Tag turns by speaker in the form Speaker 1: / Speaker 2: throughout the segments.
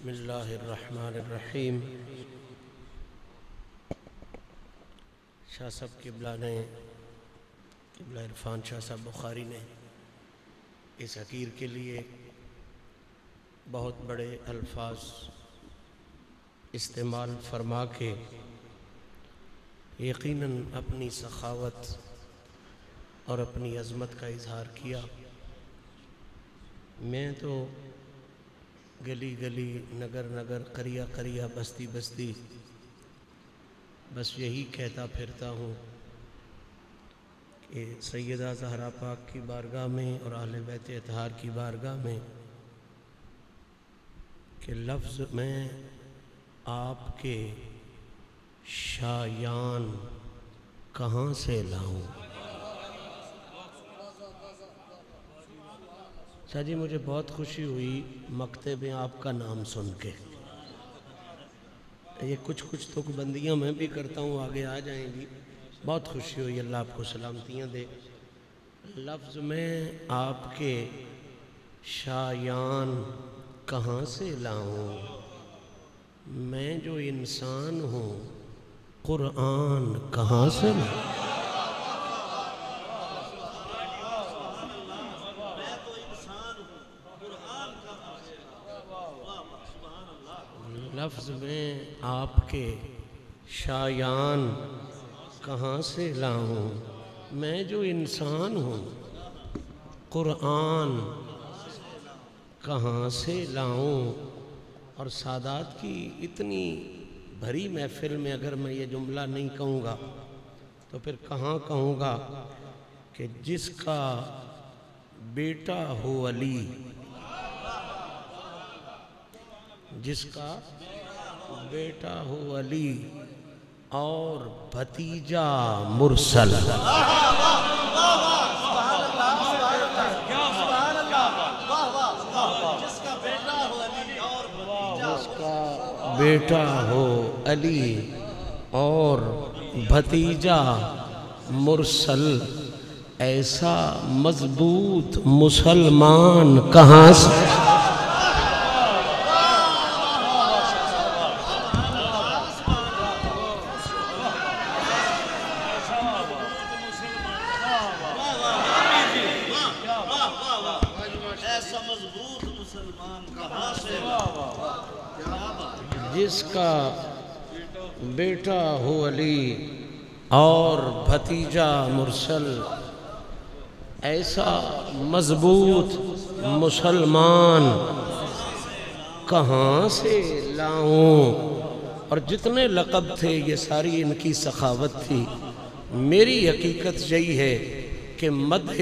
Speaker 1: بسم اللہ الرحمن الرحیم۔ شاہ صاحب قبلہ عرفان شاہ صاحب بخاری نے اس حقیر کے لیے بہت بڑے الفاظ استعمال فرما کے یقیناً اپنی سخاوت اور اپنی عظمت کا اظہار کیا۔ میں تو گلی گلی نگر نگر قریہ قریہ بستی بستی بس یہی کہتا پھرتا ہوں کہ سیدہ زہرا پاک کی بارگاہ میں اور اہل بیت اطہار کی بارگاہ میں کہ لفظ میں آپ کے شایان کہاں سے لاؤں۔ شاہ جی مجھے بہت خوشی ہوئی مکتب میں آپ کا نام سن کے۔ یہ کچھ تک بندیاں میں بھی کرتا ہوں، آگے آ جائیں گی۔ بہت خوشی ہوئی، اللہ آپ کو سلامتیاں دے۔ لفظ میں آپ کے شایان کہاں سے لاؤں، میں جو انسان ہوں قرآن کہاں سے لاؤں۔ لفظ میں آپ کے شایان کہاں سے لاؤں، میں جو انسان ہوں قرآن کہاں سے لاؤں۔ اور سادات کی اتنی بھری محفل میں اگر میں یہ جملہ نہیں کہوں گا تو پھر کہاں کہوں گا کہ جس کا بیٹا ہو علی، جس کا بیٹا ہو علی اور بھتیجا مرسل، جس کا بیٹا ہو علی اور بھتیجا مرسل، ایسا مضبوط مسلمان کہاں سے۔ جس کا بیٹا ہو علی اور بھتیجا مرسل، ایسا مضبوط مسلمان کہاں سے لاؤں۔ اور جتنے لقب تھے یہ ساری ان کی سخاوت تھی۔ میری حقیقت یہی ہے کہ مدح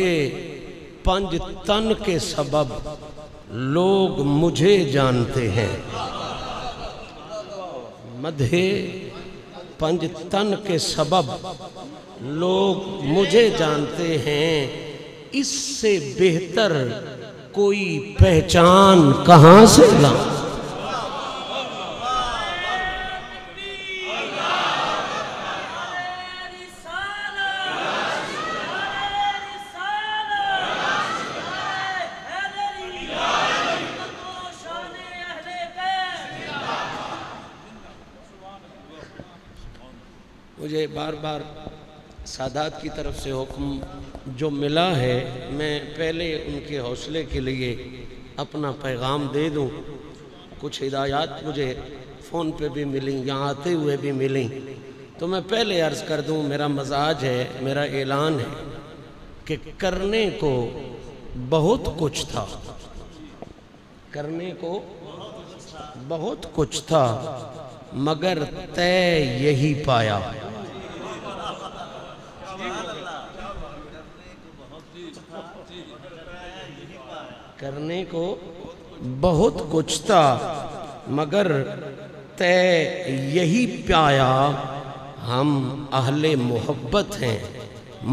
Speaker 1: پنج تن کے سبب لوگ مجھے جانتے ہیں۔ مدح پنج تن کے سبب لوگ مجھے جانتے ہیں، اس سے بہتر کوئی پہچان کہاں سے لاؤں۔ مجھے بار بار سادات کی طرف سے حکم جو ملا ہے، میں پہلے ان کے حوصلے کے لیے اپنا پیغام دے دوں۔ کچھ ہدایات مجھے فون پہ بھی ملیں، یہاں آتے ہوئے بھی ملیں، تو میں پہلے عرض کر دوں، میرا مزاج ہے، میرا اعلان ہے کہ کرنے کو بہت کچھ تھا، کرنے کو بہت کچھ تھا، مگر طے یہی پایا۔ کرنے کو بہت کچھ تھا مگر طے یہی پایا، ہم اہل محبت ہیں،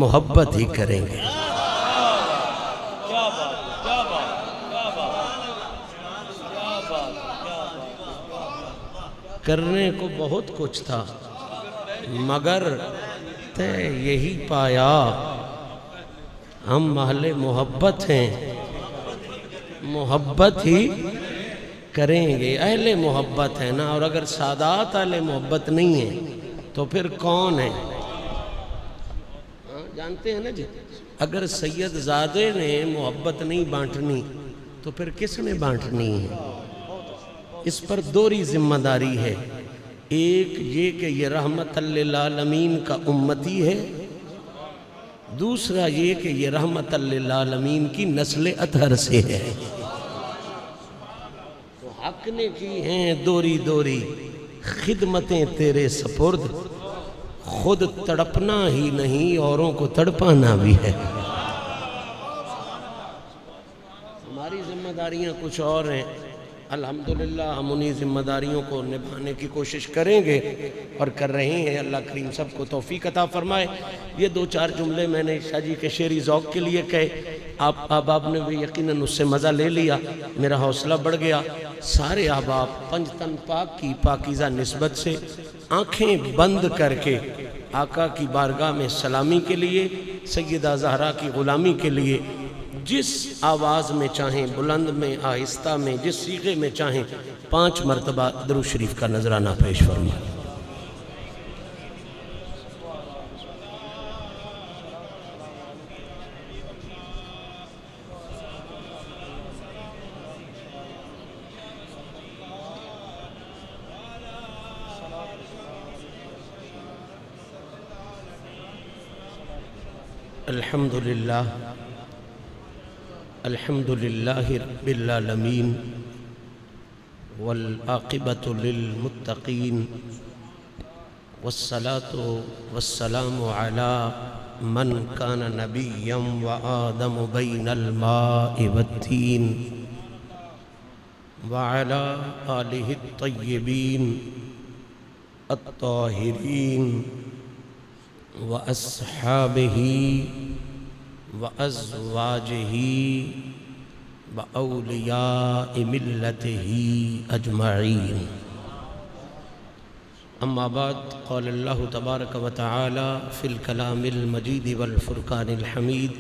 Speaker 1: محبت ہی کریں گے۔ کرنے کو بہت کچھ تھا مگر طے یہی پایا، ہم اہل محبت ہیں، محبت ہی کریں گے، اہل محبت ہے نا، اور اگر سادات اہل محبت نہیں ہیں تو پھر کون ہے؟ جانتے ہیں نا جی، اگر سید زادے نے محبت نہیں بانٹنی تو پھر کس نے بانٹنی ہے؟ اس پر دوہری ذمہ داری ہے، ایک یہ کہ یہ رحمت للعالمین کا امتی ہے، دوسرا یہ کہ یہ رحمت للعالمین کی نسل اطہر سے ہے۔ تو حق نے کی ہیں دوری دوری خدمتیں تیرے سپرد، خود تڑپنا ہی نہیں اوروں کو تڑپانا بھی ہے۔ ہماری ذمہ داریاں کچھ اور ہیں، الحمدللہ ہم انہی ذمہ داریوں کو نبھانے کی کوشش کریں گے اور کر رہے ہیں۔ اللہ کریم سب کو توفیق عطا فرمائے۔ یہ دو چار جملے میں نے شاہ جی کے شعری ذوق کے لیے کہے، آپ احباب نے بھی یقیناً اس سے مزہ لے لیا، میرا حوصلہ بڑھ گیا۔ سارے احباب پنج تن پاک کی پاکیزہ نسبت سے آنکھیں بند کر کے آقا کی بارگاہ میں سلامی کے لیے، سیدہ زہرا کی غلامی کے لیے جس آواز میں چاہیں، بلند میں، آہستہ میں، جس صیغے میں چاہیں 5 مرتبہ درود شریف کا نذرانہ پیش فرمائیں۔ الحمدللہ الحمدللہ رب العالمین والعاقبۃ للمتقین والصلاة والسلام علی من کان نبیا وآدم بین الماء والتین وعلی آلہ الطیبین الطاہرین وأصحابه وأزواجه وأولياء ملته أجمعين. أما بعد، قال الله تبارك وتعالى في الكلام المجيد والفرقان الحميد: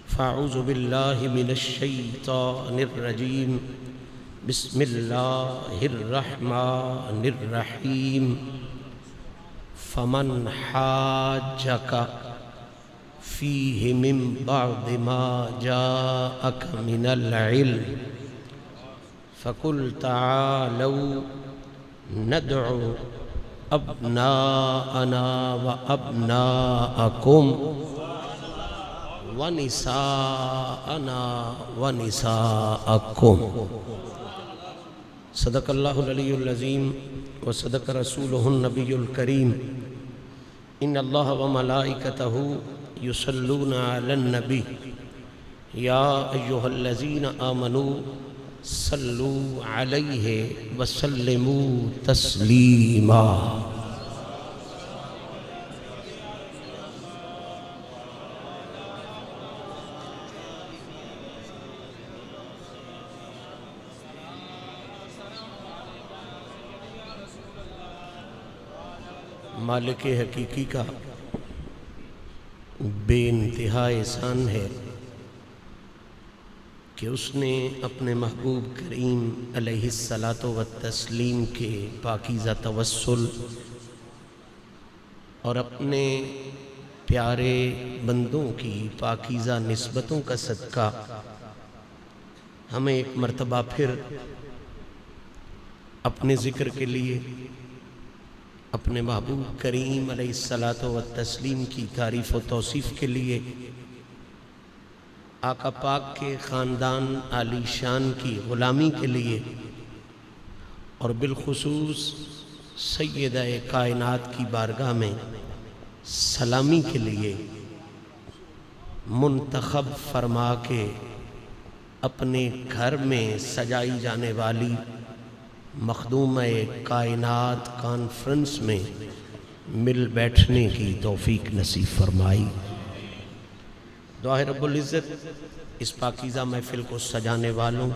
Speaker 1: فأعوذ بالله من الشيطان الرجيم، بسم الله الرحمن الرحيم. فمن حاجك فيه من بعد ما جاءك من العلم فقل تعالوا ندعو أبناءنا وأبناءكم ونساءنا ونساءكم. صدق اللہ العلی العظیم وصدق رسولہ النبی الکریم. ان اللہ وملائکتہ یصلون علی النبی یا ایہا الذین آمنوا صلوا علیہ وسلموا تسلیما. مالک حقیقی کا بے انتہا احسان ہے کہ اس نے اپنے محبوب کریم علیہ الصلاۃ والتسلیم کے پاکیزہ توسل اور اپنے پیارے بندوں کی پاکیزہ نسبتوں کا صدقہ ہمیں ایک مرتبہ پھر اپنے ذکر کے لیے، اپنے محبوب کریم علیہ الصلاۃ والتسلیم کی تعریف و توصیف کے لیے، آقا پاک کے خاندان عالی شان کی غلامی کے لیے، اور بالخصوص سیدہ کائنات کی بارگاہ میں سلامی کے لیے منتخب فرما کے اپنے گھر میں سجائی جانے والی مخدومہ کائنات کانفرنس میں مل بیٹھنے کی توفیق نصیب فرمائی. دعا ہے رب العزت اس پاکیزہ محفل کو سجانے والوں،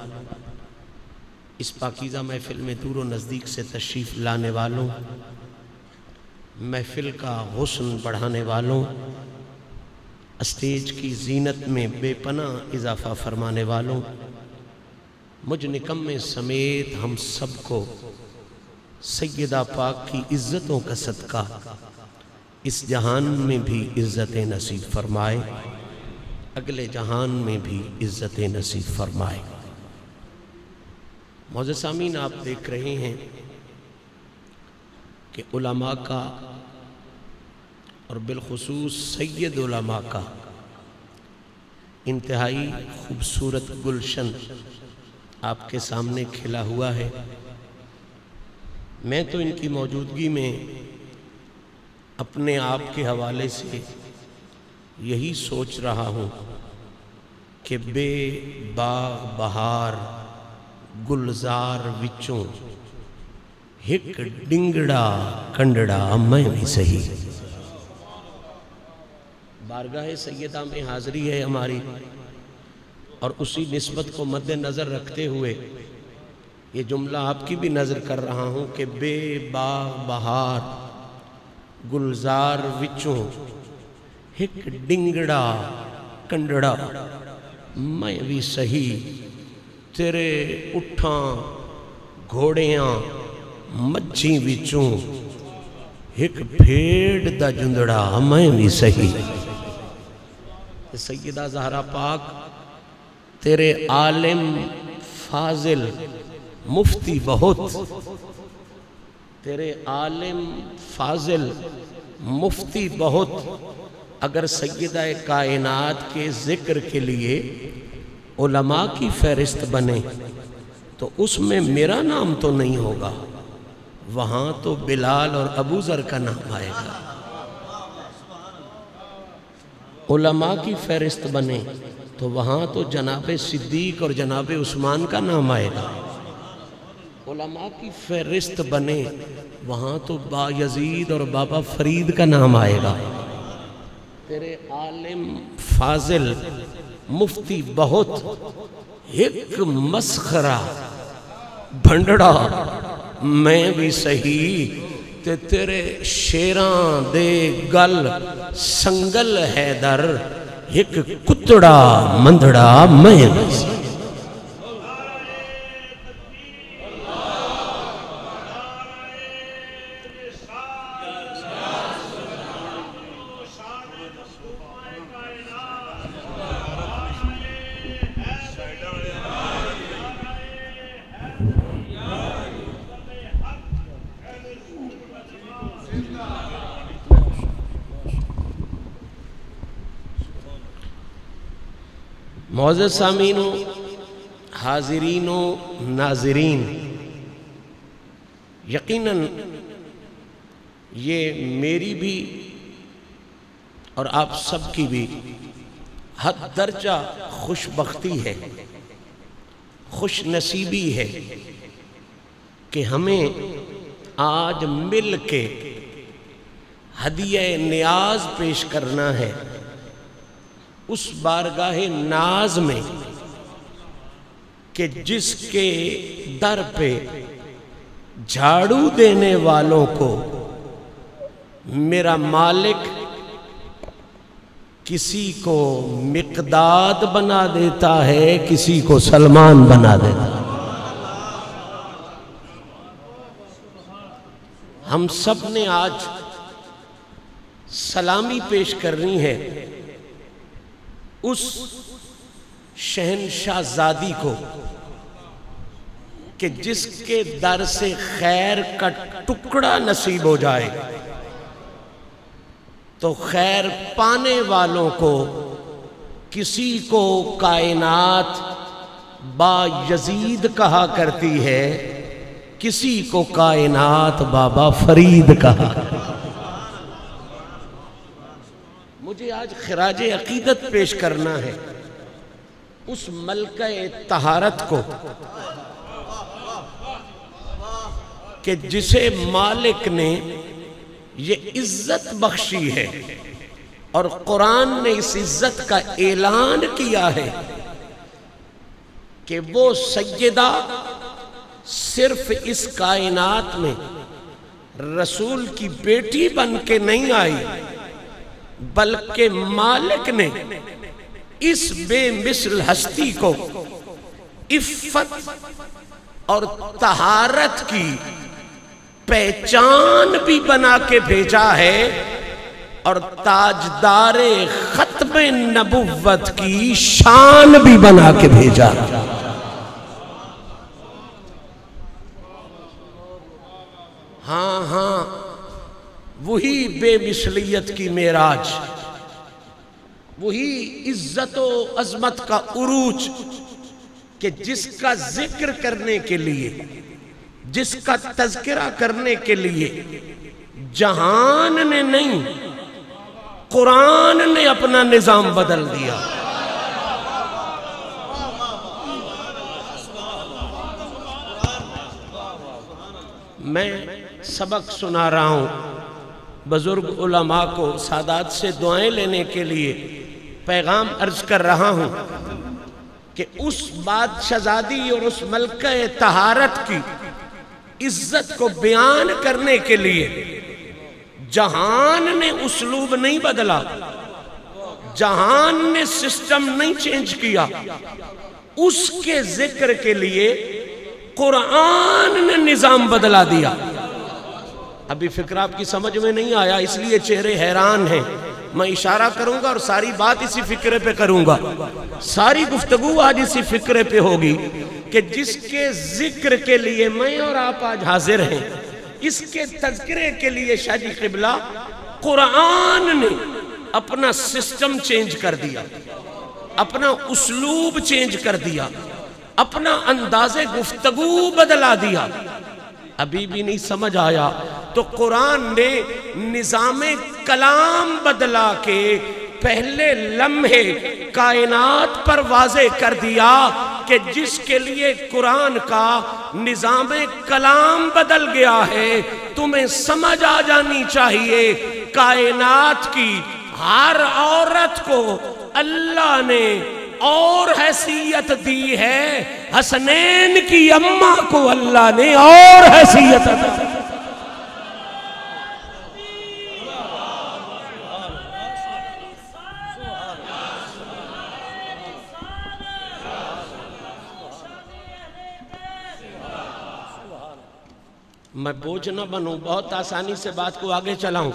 Speaker 1: اس پاکیزہ محفل میں دور و نزدیک سے تشریف لانے والوں، محفل کا حسن بڑھانے والوں، اسٹیج کی زینت میں بے پناہ اضافہ فرمانے والوں، مجھ نکمے سمیت ہم سب کو سیدہ پاک کی عزتوں کا صدقہ اس جہان میں بھی عزت نصیب فرمائے، اگلے جہان میں بھی عزت نصیب فرمائے۔ معزز سامعین، آپ دیکھ رہے ہیں کہ علماء کا اور بالخصوص سید علماء کا انتہائی خوبصورت گلشن آپ کے سامنے کھلا ہوا ہے۔ میں تو ان کی موجودگی میں اپنے آپ کے حوالے سے یہی سوچ رہا ہوں کہ بے باغ بہار گلزار وچوں ہک ڈنگڑا کنڈڑا میں بھی صحیح۔ بارگاہ سیدہ میں حاضری ہے ہماری، اور اسی نسبت کو مد نظر رکھتے ہوئے یہ جملہ آپ کی بھی نظر کر رہا ہوں کہ بے باغ بہار گلزار وچوں ہک ڈنگڑا کنڈڑا میں بھی صحیح، تیرے اٹھاں گھوڑیاں مجھیں وچوں ہک بھیڑ دا جندڑا میں بھی صحیح۔ سیدہ زہرا پاک تیرے عالم فاضل مفتی بہت، تیرے عالم فاضل مفتی بہت، اگر سیدہ کائنات کے ذکر کے لیے علماء کی فہرست بنے تو اس میں میرا نام تو نہیں ہوگا، وہاں تو بلال اور ابو ذر کا نام آئے گا۔ علماء کی فہرست بنے تو وہاں تو جناب صدیق اور جناب عثمان کا نام آئے گا۔ علماء کی فہرست بنے وہاں تو با یزید اور بابا فرید کا نام آئے گا۔ تیرے عالم فاضل مفتی بہت، ایک مسخرہ بھنڈڑا میں بھی صحیح، تے تیرے شیران دے گل سنگل حیدر، ایک کتڑا مندڑا میں بھی صحیح۔ معزز سامعین، حاضرین و ناظرین، یقیناً یہ میری بھی اور آپ سب کی بھی حد درجہ خوش بختی ہے، خوش نصیبی ہے کہ ہمیں آج مل کے ہدیہ نیاز پیش کرنا ہے اس بارگاہ ناز میں کہ جس کے در پہ جھاڑو دینے والوں کو میرا مالک کسی کو مقداد بنا دیتا ہے، کسی کو سلمان بنا دیتا ہے۔ ہم سب نے آج سلامی پیش کرنی ہے اس شہنشاہ زادی کو کہ جس کے در سے خیر کا ٹکڑا نصیب ہو جائے تو خیر پانے والوں کو کسی کو کائنات با یزید کہا کرتی ہے، کسی کو کائنات بابا فرید کہا۔ مجھے آج خراج عقیدت پیش کرنا ہے اس ملکہ طہارت کو کہ جسے مالک نے یہ عزت بخشی ہے اور قرآن نے اس عزت کا اعلان کیا ہے کہ وہ سیدہ صرف اس کائنات میں رسول کی بیٹی بن کے نہیں آئی، بلکہ مالک نے اس بے مثل ہستی کو عفت اور طہارت کی پہچان بھی بنا کے بھیجا ہے اور تاجدار ختم نبوت کی شان بھی بنا کے بھیجا. ہاں وہی بے مثلیت کی معراج، وہی عزت و عظمت کا عروج کہ جس کا ذکر کرنے کے لیے، جس کا تذکرہ کرنے کے لیے جہان نے نہیں، قرآن نے اپنا نظام بدل دیا. میں سبق سنا رہا ہوں بزرگ علماء کو، سادات سے دعائیں لینے کے لیے پیغام عرض کر رہا ہوں کہ اس بادشاہزادی اور اس ملکہ طہارت کی عزت کو بیان کرنے کے لیے جہان نے اسلوب نہیں بدلا، جہان نے سسٹم نہیں چینج کیا، اس کے ذکر کے لیے قرآن نے نظام بدلا دیا. ابھی فکر آپ کی سمجھ میں نہیں آیا، اس لیے چہرے حیران ہیں. میں اشارہ کروں گا اور ساری بات اسی فکرے پہ کروں گا. ساری گفتگو آج اسی فکرے پہ ہوگی کہ جس کے ذکر کے لیے میں اور آپ آج حاضر ہیں، اس کے تذکرے کے لیے شاہ جی قبلہ قرآن نے اپنا سسٹم چینج کر دیا، اپنا اسلوب چینج کر دیا، اپنا انداز گفتگو بدلا دیا. ابھی بھی نہیں سمجھ آیا تو قرآن نے نظام کلام بدلا کے پہلے لمحے کائنات پر واضح کر دیا کہ جس کے لیے قرآن کا نظام کلام بدل گیا ہے، تمہیں سمجھ آ جانی چاہیے کائنات کی ہر عورت کو اللہ نے اور حیثیت دی ہے، حسنین کی اماں کو اللہ نے اور حیثیت دی. میں بوجھ نہ بنوں، بہت آسانی سے بات کو آگے چلاؤں.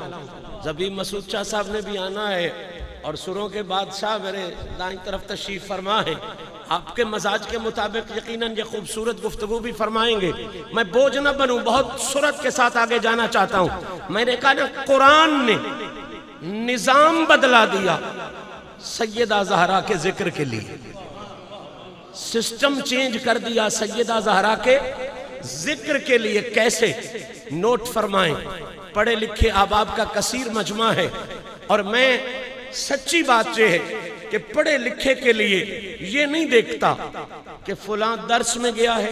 Speaker 1: زبی مسعود شاہ صاحب نے بھی آنا ہے اور سروں کے بادشاہ میرے دائیں طرف تشریف فرما ہے. آپ کے مزاج کے مطابق یقیناً یہ خوبصورت گفتگو بھی فرمائیں گے. میں بوجھ نہ بنوں، بہت سرعت کے ساتھ آگے جانا چاہتا ہوں. میں نے کہا نا قرآن نے نظام بدلا دیا سیدہ زہرا کے ذکر کے لیے، سسٹم چینج کر دیا سیدہ زہرا کے ذکر کے لیے. کیسے؟ نوٹ فرمائیں. پڑھے لکھے احباب کا کثیر مجمع ہے اور میں سچی بات یہ ہے کہ پڑھے لکھے کے لیے یہ نہیں دیکھتا کہ فلاں درس میں گیا ہے،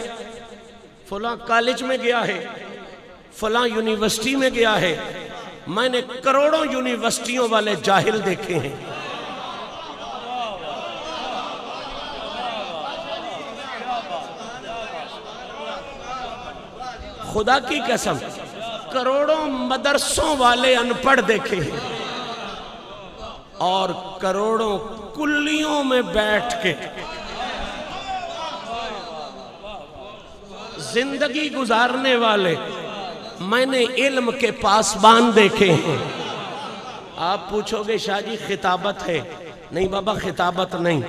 Speaker 1: فلاں کالج میں گیا ہے، فلاں یونیورسٹی میں گیا ہے. میں نے کروڑوں یونیورسٹیوں والے جاہل دیکھے ہیں. خدا کی قسم کروڑوں مدرسوں والے ان پڑھ دیکھے ہیں اور کروڑوں کلیوں میں بیٹھ کے زندگی گزارنے والے میں نے علم کے پاسبان دیکھے ہیں. آپ پوچھو گے شاہ جی خطابت ہے؟ نہیں بابا خطابت نہیں،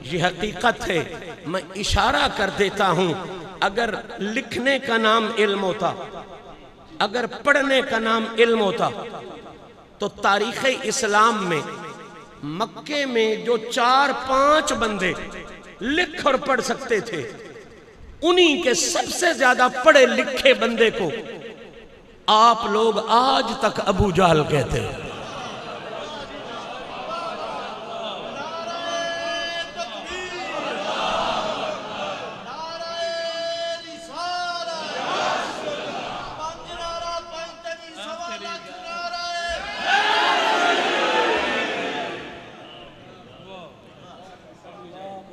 Speaker 1: یہ حقیقت ہے. میں اشارہ کر دیتا ہوں، اگر لکھنے کا نام علم ہوتا، اگر پڑھنے کا نام علم ہوتا تو تاریخ اسلام میں مکے میں جو 4-5 بندے لکھ اور پڑھ سکتے تھے، انہی کے سب سے زیادہ پڑھے لکھے بندے کو آپ لوگ آج تک ابو جہل کہتے ہیں.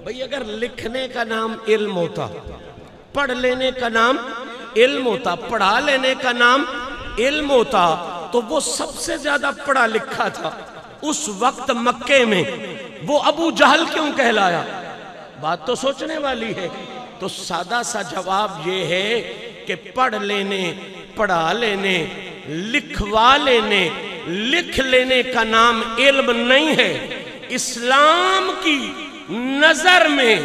Speaker 1: بھئی اگر لکھنے کا نام علم ہوتا، پڑھ لینے کا نام علم ہوتا، پڑھا لینے کا نام علم ہوتا، تو وہ سب سے زیادہ پڑھا لکھا تھا اس وقت مکے میں، وہ ابو جہل کیوں کہلایا؟ بات تو سوچنے والی ہے. تو سادہ سا جواب یہ ہے کہ پڑھ لینے، پڑھا لینے، لکھوا لینے، لکھ لینے کا نام علم نہیں ہے۔ اسلام کی نظر میں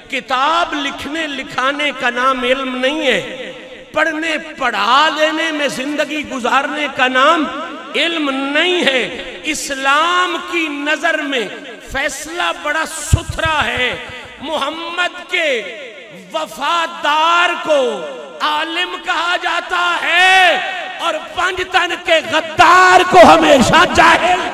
Speaker 1: کتاب لکھنے لکھانے کا نام علم نہیں ہے، پڑھنے پڑھا دینے میں زندگی گزارنے کا نام علم نہیں ہے۔ اسلام کی نظر میں فیصلہ بڑا ستھرا ہے۔ محمد کے وفادار کو عالم کہا جاتا ہے اور پنج تن کے غدار کو ہمیشہ جاہل۔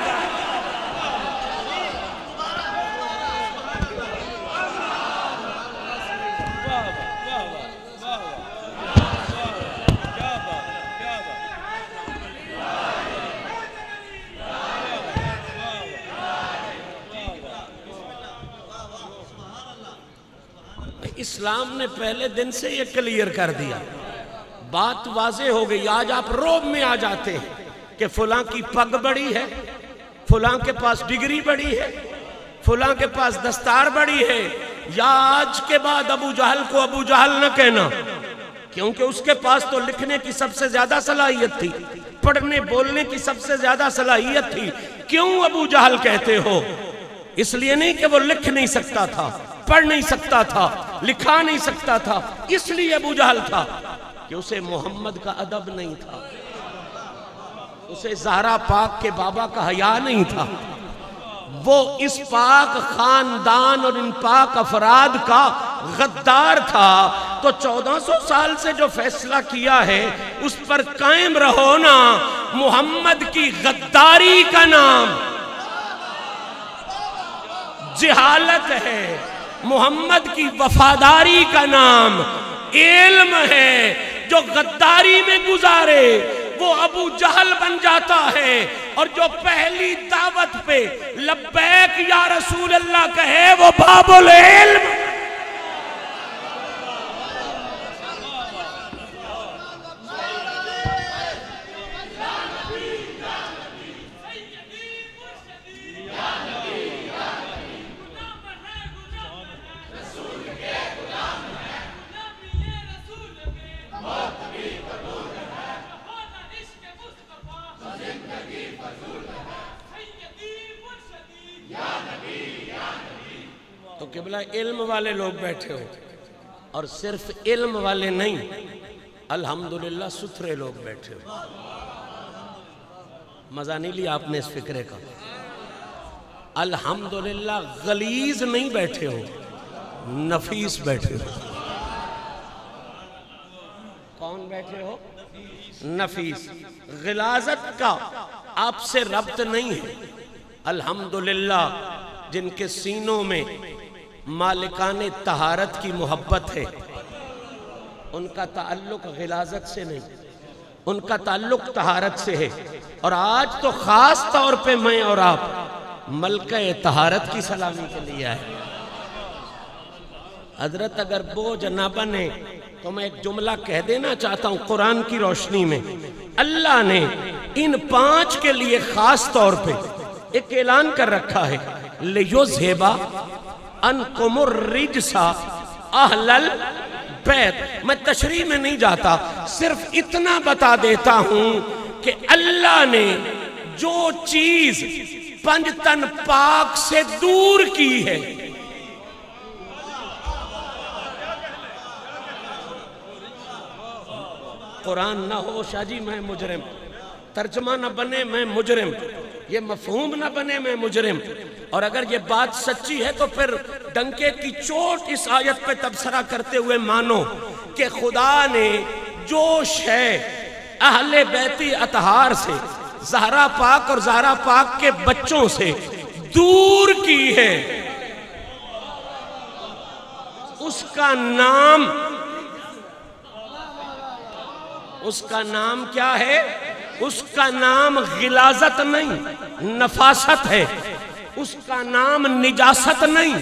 Speaker 1: اسلام نے پہلے دن سے یہ کلیئر کر دیا، بات واضح ہو گئی۔ آج آپ روب میں آ جاتے ہیں کہ فلاں کی پگ بڑی ہے، فلاں کے پاس ڈگری بڑی ہے، فلاں کے پاس دستار بڑی ہے، یا آج کے بعد ابو جہل کو ابو جہل نہ کہنا، کیونکہ اس کے پاس تو لکھنے کی سب سے زیادہ صلاحیت تھی، پڑھنے بولنے کی سب سے زیادہ صلاحیت تھی۔ کیوں ابو جہل کہتے ہو؟ اس لیے نہیں کہ وہ لکھ نہیں سکتا تھا، پڑھ نہیں سکتا تھا، لکھا نہیں سکتا تھا، اس لیے ابو جہل تھا کہ اسے محمد کا ادب نہیں تھا، اسے زہرا پاک کے بابا کا حیا نہیں تھا، وہ اس پاک خاندان اور ان پاک افراد کا غدار تھا۔ تو 1400 سال سے جو فیصلہ کیا ہے اس پر قائم رہو نا۔ محمد کی غداری کا نام جہالت ہے، محمد کی وفاداری کا نام علم ہے۔ جو غداری میں گزارے وہ ابو جہل بن جاتا ہے، اور جو پہلی دعوت پہ لبیک یا رسول اللہ کہے وہ باب العلم۔ تو قبلہ علم والے لوگ بیٹھے ہو، اور صرف علم والے نہیں، الحمدللہ ستھرے لوگ بیٹھے ہو۔ مزہ نہیں لیا آپ نے اس فکرے کا؟ الحمدللہ غلیظ نہیں بیٹھے ہو، نفیس بیٹھے ہو۔ کون بیٹھے ہو؟ نفیس۔ غلاظت کا آپ سے ربط نہیں ہے۔ الحمدللہ جن کے سینوں میں مالکان طہارت کی محبت ہے، ان کا تعلق غلاظت سے نہیں، ان کا تعلق طہارت سے ہے۔ اور آج تو خاص طور پہ میں اور آپ ملکہ طہارت کی سلامی کے لیے آئے۔ حضرت اگر بوجھ نہ بنے تو میں ایک جملہ کہہ دینا چاہتا ہوں قرآن کی روشنی میں۔ اللہ نے ان 5 کے لیے خاص طور پہ ایک اعلان کر رکھا ہے، لِيُذْهِبَ عَنْكُمُ الرِّجْسَ أَهْلَ الْبَيْتِ۔ میں تشریح میں نہیں جاتا، صرف اتنا بتا دیتا ہوں کہ اللہ نے جو چیز پنج تن پاک سے دور کی ہے، قرآن نہ ہو شاہ جی میں مجرم، ترجمہ نہ بنے میں مجرم، یہ مفہوم نہ بنے میں مجرم۔ اور اگر یہ بات سچی ہے تو پھر ڈنکے کی چوٹ اس آیت پہ تبصرہ کرتے ہوئے مانو کہ خدا نے جو شے اہل بیت اطہار سے، زہرا پاک اور زہرا پاک کے بچوں سے دور کی ہے، اس کا نام کیا ہے؟ اس کا نام غلاظت نہیں، نفاست ہے۔ اس کا نام نجاست نہیں،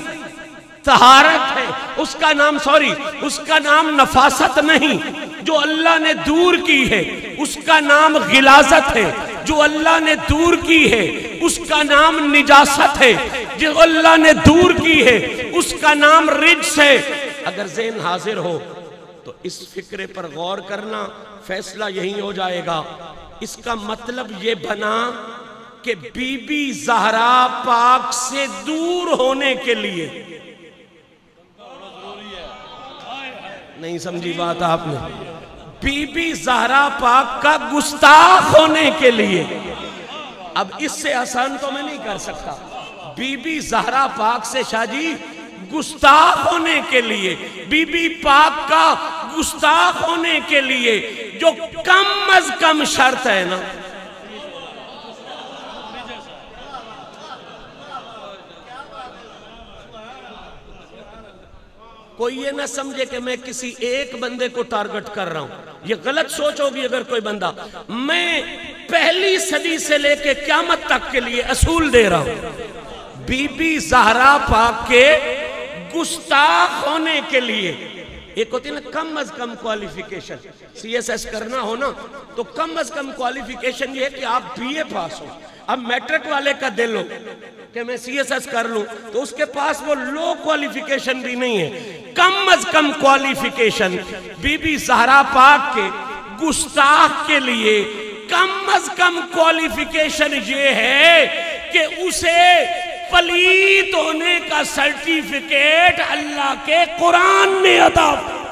Speaker 1: طہارت ہے۔ اس کا نام نفاست نہیں، جو اللہ نے دور کی ہے۔ اس کا نام غلاظت ہے، جو اللہ نے دور کی ہے۔ اس کا نام نجاست ہے، جو اللہ نے دور کی ہے۔ اس کا نام رجس ہے۔ اگر ذہن حاضر ہو تو اس فکرے پر غور کرنا، فیصلہ یہی ہو جائے گا۔ اس کا مطلب یہ بنا کہ بی بی زہرا پاک سے دور ہونے کے لیے، نہیں سمجھی بات آپ نے، بی بی زہرا پاک کا گستاخ ہونے کے لیے، اب اس سے آسان تو میں نہیں کر سکتا، بی بی زہرا پاک سے شاہ جی گستاخ ہونے کے لیے، بی بی پاک کا گستاخ ہونے کے لیے جو کم از کم شرط ہے نا، کوئی یہ نہ سمجھے کہ میں کسی ایک بندے کو ٹارگٹ کر رہا ہوں، یہ غلط سوچ ہوگی اگر کوئی بندہ، میں پہلی صدی سے لے کے قیامت تک کے لیے اصول دے رہا ہوں، بی بی زہرا پاک کے گستاخ ہونے کے لیے ایک ہوتی ہے نا کم از کم کوالیفیکیشن، سی ایس ایس کرنا ہو نا تو کم از کم کوالیفیکیشن یہ ہے کہ آپ بی اے پاس ہو۔ اب میٹرک والے کا دل ہو کہ میں سی ایس ایس کر لوں تو اس کے پاس وہ لو کوالیفیکیشن بھی نہیں ہے، کم از کم کوالیفیکیشن بی بی زہرا پاک کے گستاخ کے لیے کم از کم کوالیفیکیشن یہ ہے کہ اسے پلیت ہونے کا سرٹیفکیٹ اللہ کے قرآن نے عطا کیا۔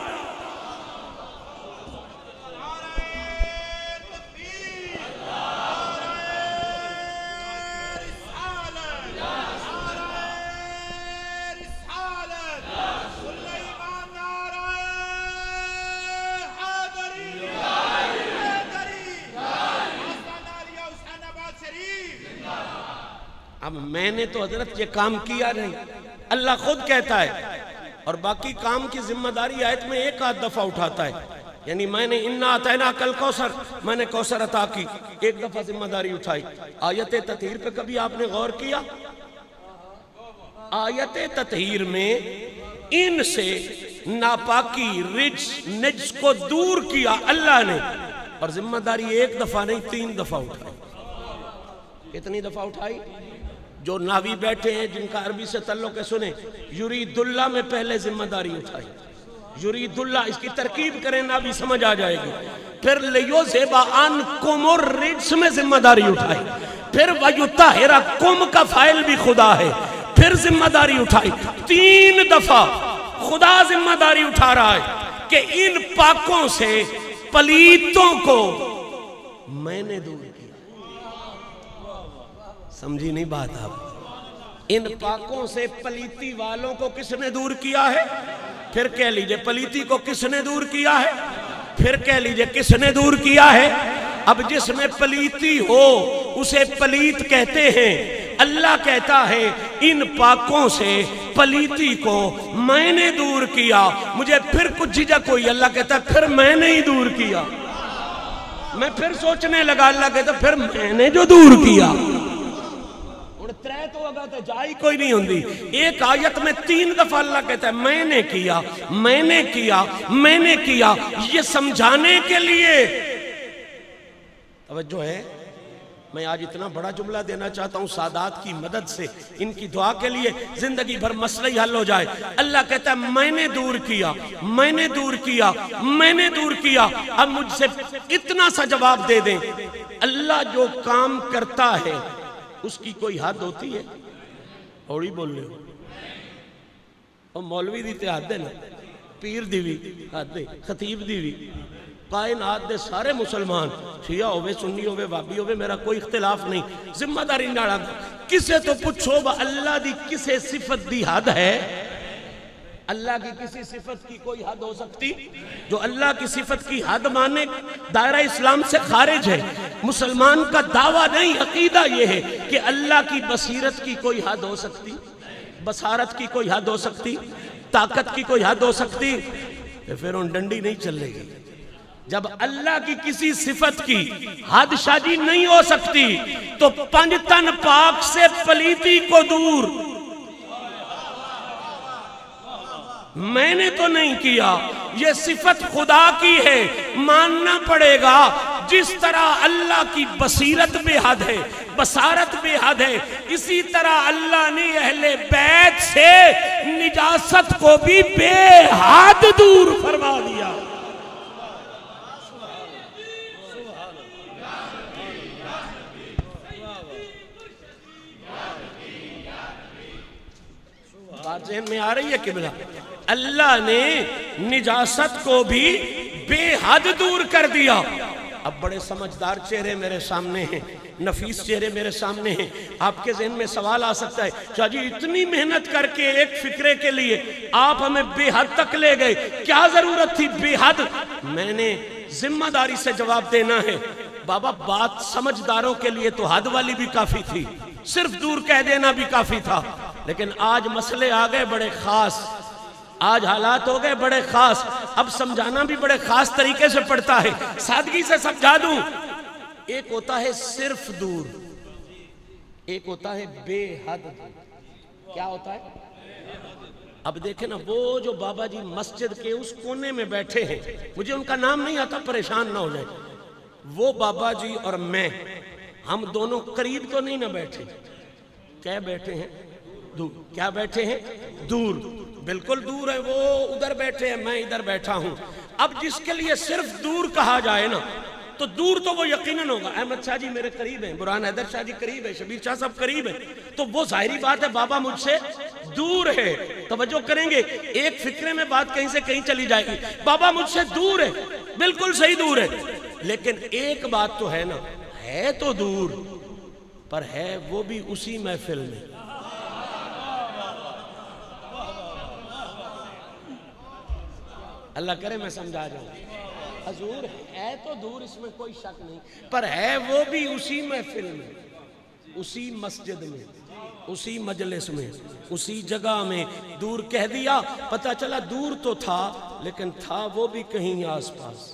Speaker 1: اب میں نے تو حضرت یہ کام کیا نہیں، اللہ خود کہتا ہے، اور باقی کام کی ذمہ داری آیت میں ایک آدھ دفعہ اٹھاتا ہے، یعنی میں نے اِنَّا أَعْطَيْنَاكَ الْكَوْثَرَ، میں نے کوثر عطا کی، ایک دفعہ ذمہ داری اٹھائی۔ آیت تطہیر پہ کبھی آپ نے غور کیا؟ آیت تطہیر میں ان سے ناپاکی، رجس، نجس کو دور کیا اللہ نے، اور ذمہ داری ایک دفعہ نہیں 3 دفعہ اٹھائی۔ کتنی دفعہ اٹھائی؟ جو ناوی بیٹھے ہیں جن کا عربی سے تعلق ہے سنیں، یرید اللہ میں پہلے ذمہ داری اٹھائی، یرید اللہ، اس کی ترکیب کریں ناوی سمجھ آ جائے گی، پھر لیُذْهِبَ عَنْکُمُ الرِّجْسَ میں ذمہ داری اٹھائی، پھر وَیُطَہِّرَکُم کا فاعل بھی خدا ہے، پھر ذمہ داری اٹھائی، 3 دفعہ خدا ذمہ داری اٹھا رہا ہے کہ ان پاکوں سے پلیتوں کو میں نے دور کیا۔ سمجھی نہیں بات آپ؟ ان پاکوں سے پلیتی والوں کو کس نے دور کیا ہے؟ پھر کہہ لیجئے پلیتی کو کس نے دور کیا ہے؟ پھر کہہ لیجئے کس نے دور کیا ہے؟ اب جس میں پلیتی ہو اسے پلیت کہتے ہیں، اللہ کہتا ہے ان پاکوں سے پلیتی کو میں نے دور کیا۔ مجھے پھر کچھ جھجک ہوئی، اللہ کہتا ہے پھر میں نے ہی دور کیا۔ میں پھر سوچنے لگا، اللہ کہتا ہے پھر میں نے جو دور کیا۔ ترے تو اگر تو جائی کوئی نہیں ہوندی، ایک آیت میں 3 دفعہ اللہ کہتا ہے میں نے کیا، میں نے کیا، میں نے کیا، یہ سمجھانے کے لیے۔ توجہ ہے؟ میں آج اتنا بڑا جملہ دینا چاہتا ہوں سادات کی مدد سے، ان کی دعا کے لیے زندگی بھر مسئلہ ہی حل ہو جائے۔ اللہ کہتا ہے میں نے دور کیا، میں نے دور کیا، میں نے دور کیا۔ اب مجھ سے اتنا سا جواب دے دیں، اللہ جو کام کرتا ہے اس کی کوئی حد ہوتی ہے؟ اوڑی بول لے ہو اور مولوی دی تے حد ہے نا، پیر دی بھی حد ہے، خطیب دی بھی، کائنات دے سارے مسلمان، شیعہ ہوئے، سنی ہوئے، وابی ہوئے، میرا کوئی اختلاف نہیں، ذمہ داری ناڑا کسے تو پوچھو با اللہ دی کسے صفت دی حد ہے؟ اللہ کی کسی صفت کی کوئی حد ہو سکتی؟ جو اللہ کی صفت کی حد مانے دائرہ اسلام سے خارج ہے۔ مسلمان کا دعویٰ نہیں، عقیدہ یہ ہے کہ اللہ کی بصیرت کی کوئی حد ہو سکتی، بصارت کی کوئی حد ہو سکتی، طاقت کی کوئی حد ہو سکتی؟ پھر ان ڈنڈی نہیں چلے گی۔ جب اللہ کی کسی صفت کی حد شاجی نہیں ہو سکتی تو 5 تن پاک سے پلیتی کو دور میں نے تو نہیں کیا، یہ صفت خدا کی ہے، ماننا پڑے گا۔ جس طرح اللہ کی بصیرت بے حد ہے، بصارت بے حد ہے، اسی طرح اللہ نے اہل بیت سے نجاست کو بھی بے حد دور فرما دیا۔ بات ذہن میں آ رہی ہے قبلہ؟ اللہ نے نجاست کو بھی بے حد دور کر دیا۔ اب بڑے سمجھدار چہرے میرے سامنے ہیں، نفیس چہرے میرے سامنے ہیں، آپ کے ذہن میں سوال آ سکتا ہے شاہ جی اتنی محنت کر کے ایک فکرے کے لیے آپ ہمیں بے حد تک لے گئے، کیا ضرورت تھی بے حد؟ میں نے ذمہ داری سے جواب دینا ہے بابا، بات سمجھداروں کے لیے تو حد والی بھی کافی تھی، صرف دور کہہ دینا بھی کافی تھا، لیکن آج مسئلے آ گئے بڑے خاص، آج حالات ہو گئے بڑے خاص، اب سمجھانا بھی بڑے خاص طریقے سے پڑتا ہے۔ سادگی سے سمجھا دوں، ایک ہوتا ہے صرف دور، ایک ہوتا ہے بے حد دور۔ کیا ہوتا ہے؟ اب دیکھیں نا، وہ جو بابا جی مسجد کے اس کونے میں بیٹھے ہیں، مجھے ان کا نام نہیں آتا، پریشان نہ ہو جائے، وہ بابا جی اور میں، ہم دونوں قریب تو نہیں نہ بیٹھے، کیا بیٹھے ہیں؟ دور۔ کیا بیٹھے ہیں؟ دور، بالکل دور ہے، وہ ادھر بیٹھے ہیں، میں ادھر بیٹھا ہوں۔ اب جس کے لیے صرف دور کہا جائے نا، تو دور تو وہ یقیناً ہوگا، احمد شاہ جی میرے قریب ہیں، برہان حیدر شاہ جی قریب ہے، شبیر شاہ صاحب قریب ہیں، تو وہ ظاہری بات ہے بابا مجھ سے دور ہے۔ توجہ کریں گے، ایک فکرے میں بات کہیں سے کہیں چلی جائے گی، بابا مجھ سے دور ہے، بالکل صحیح دور ہے، لیکن ایک بات تو ہے نا، ہے تو دور پر ہے وہ بھی اسی محفل میں۔ اللہ کرے میں سمجھا جاؤں، حضور ہے تو دور، اس میں کوئی شک نہیں، پر ہے وہ بھی اسی محفل میں، اسی مسجد میں، اسی مجلس میں، اسی جگہ میں۔ دور کہہ دیا، پتہ چلا دور تو تھا لیکن تھا وہ بھی کہیں آس پاس۔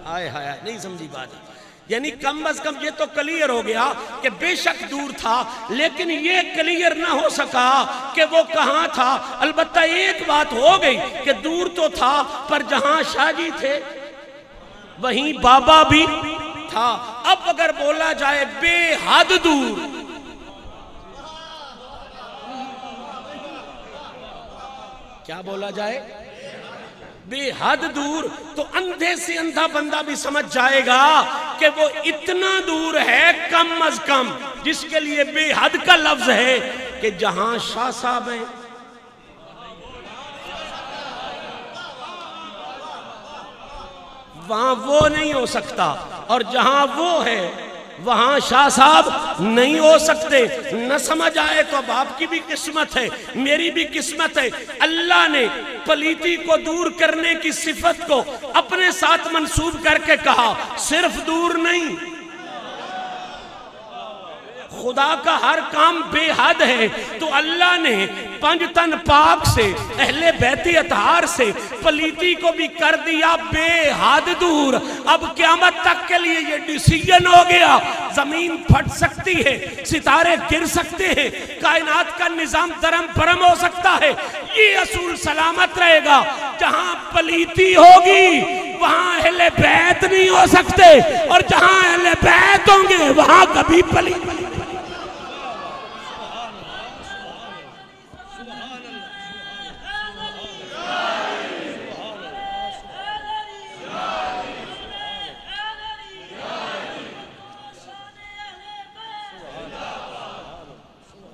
Speaker 1: آئے ہائے، نہیں سمجھی بات، یعنی کم از کم یہ تو کلیئر ہو گیا کہ بے شک دور تھا، لیکن یہ کلیئر نہ ہو سکا کہ وہ کہاں تھا۔ البتہ ایک بات ہو گئی کہ دور تو تھا، پر جہاں شاہ جی تھے وہیں بابا بھی تھا۔ اب اگر بولا جائے بے حد دور، کیا بولا جائے؟ بے حد دور، تو اندھے سے اندھا بندہ بھی سمجھ جائے گا کہ وہ اتنا دور ہے کم از کم، جس کے لیے بے حد کا لفظ ہے کہ جہاں شاہ صاحب ہیں وہاں وہ نہیں ہو سکتا، اور جہاں وہ ہے وہاں شاہ صاحب نہیں ہو سکتے۔ نہ سمجھ آئے تو اب آپ کی بھی قسمت ہے، میری بھی قسمت ہے۔ اللہ نے پلیتی کو دور کرنے کی صفت کو اپنے ساتھ منسوب کر کے کہا، صرف دور نہیں، خدا کا ہر کام بے حد ہے۔ تو اللہ نے پنج تن پاک سے، اہل بیت اطہار سے پلیتی کو بھی کر دیا بے حد دور۔ اب قیامت تک کے لیے یہ ڈیسیجن ہو گیا، زمین پھٹ سکتی ہے، ستارے گر سکتے ہیں، کائنات کا نظام درم برم ہو سکتا ہے، یہ اصول سلامت رہے گا۔ جہاں پلیتی ہوگی وہاں اہل بیت نہیں ہو سکتے، اور جہاں اہل بیت ہوں گے وہاں کبھی پلیتی۔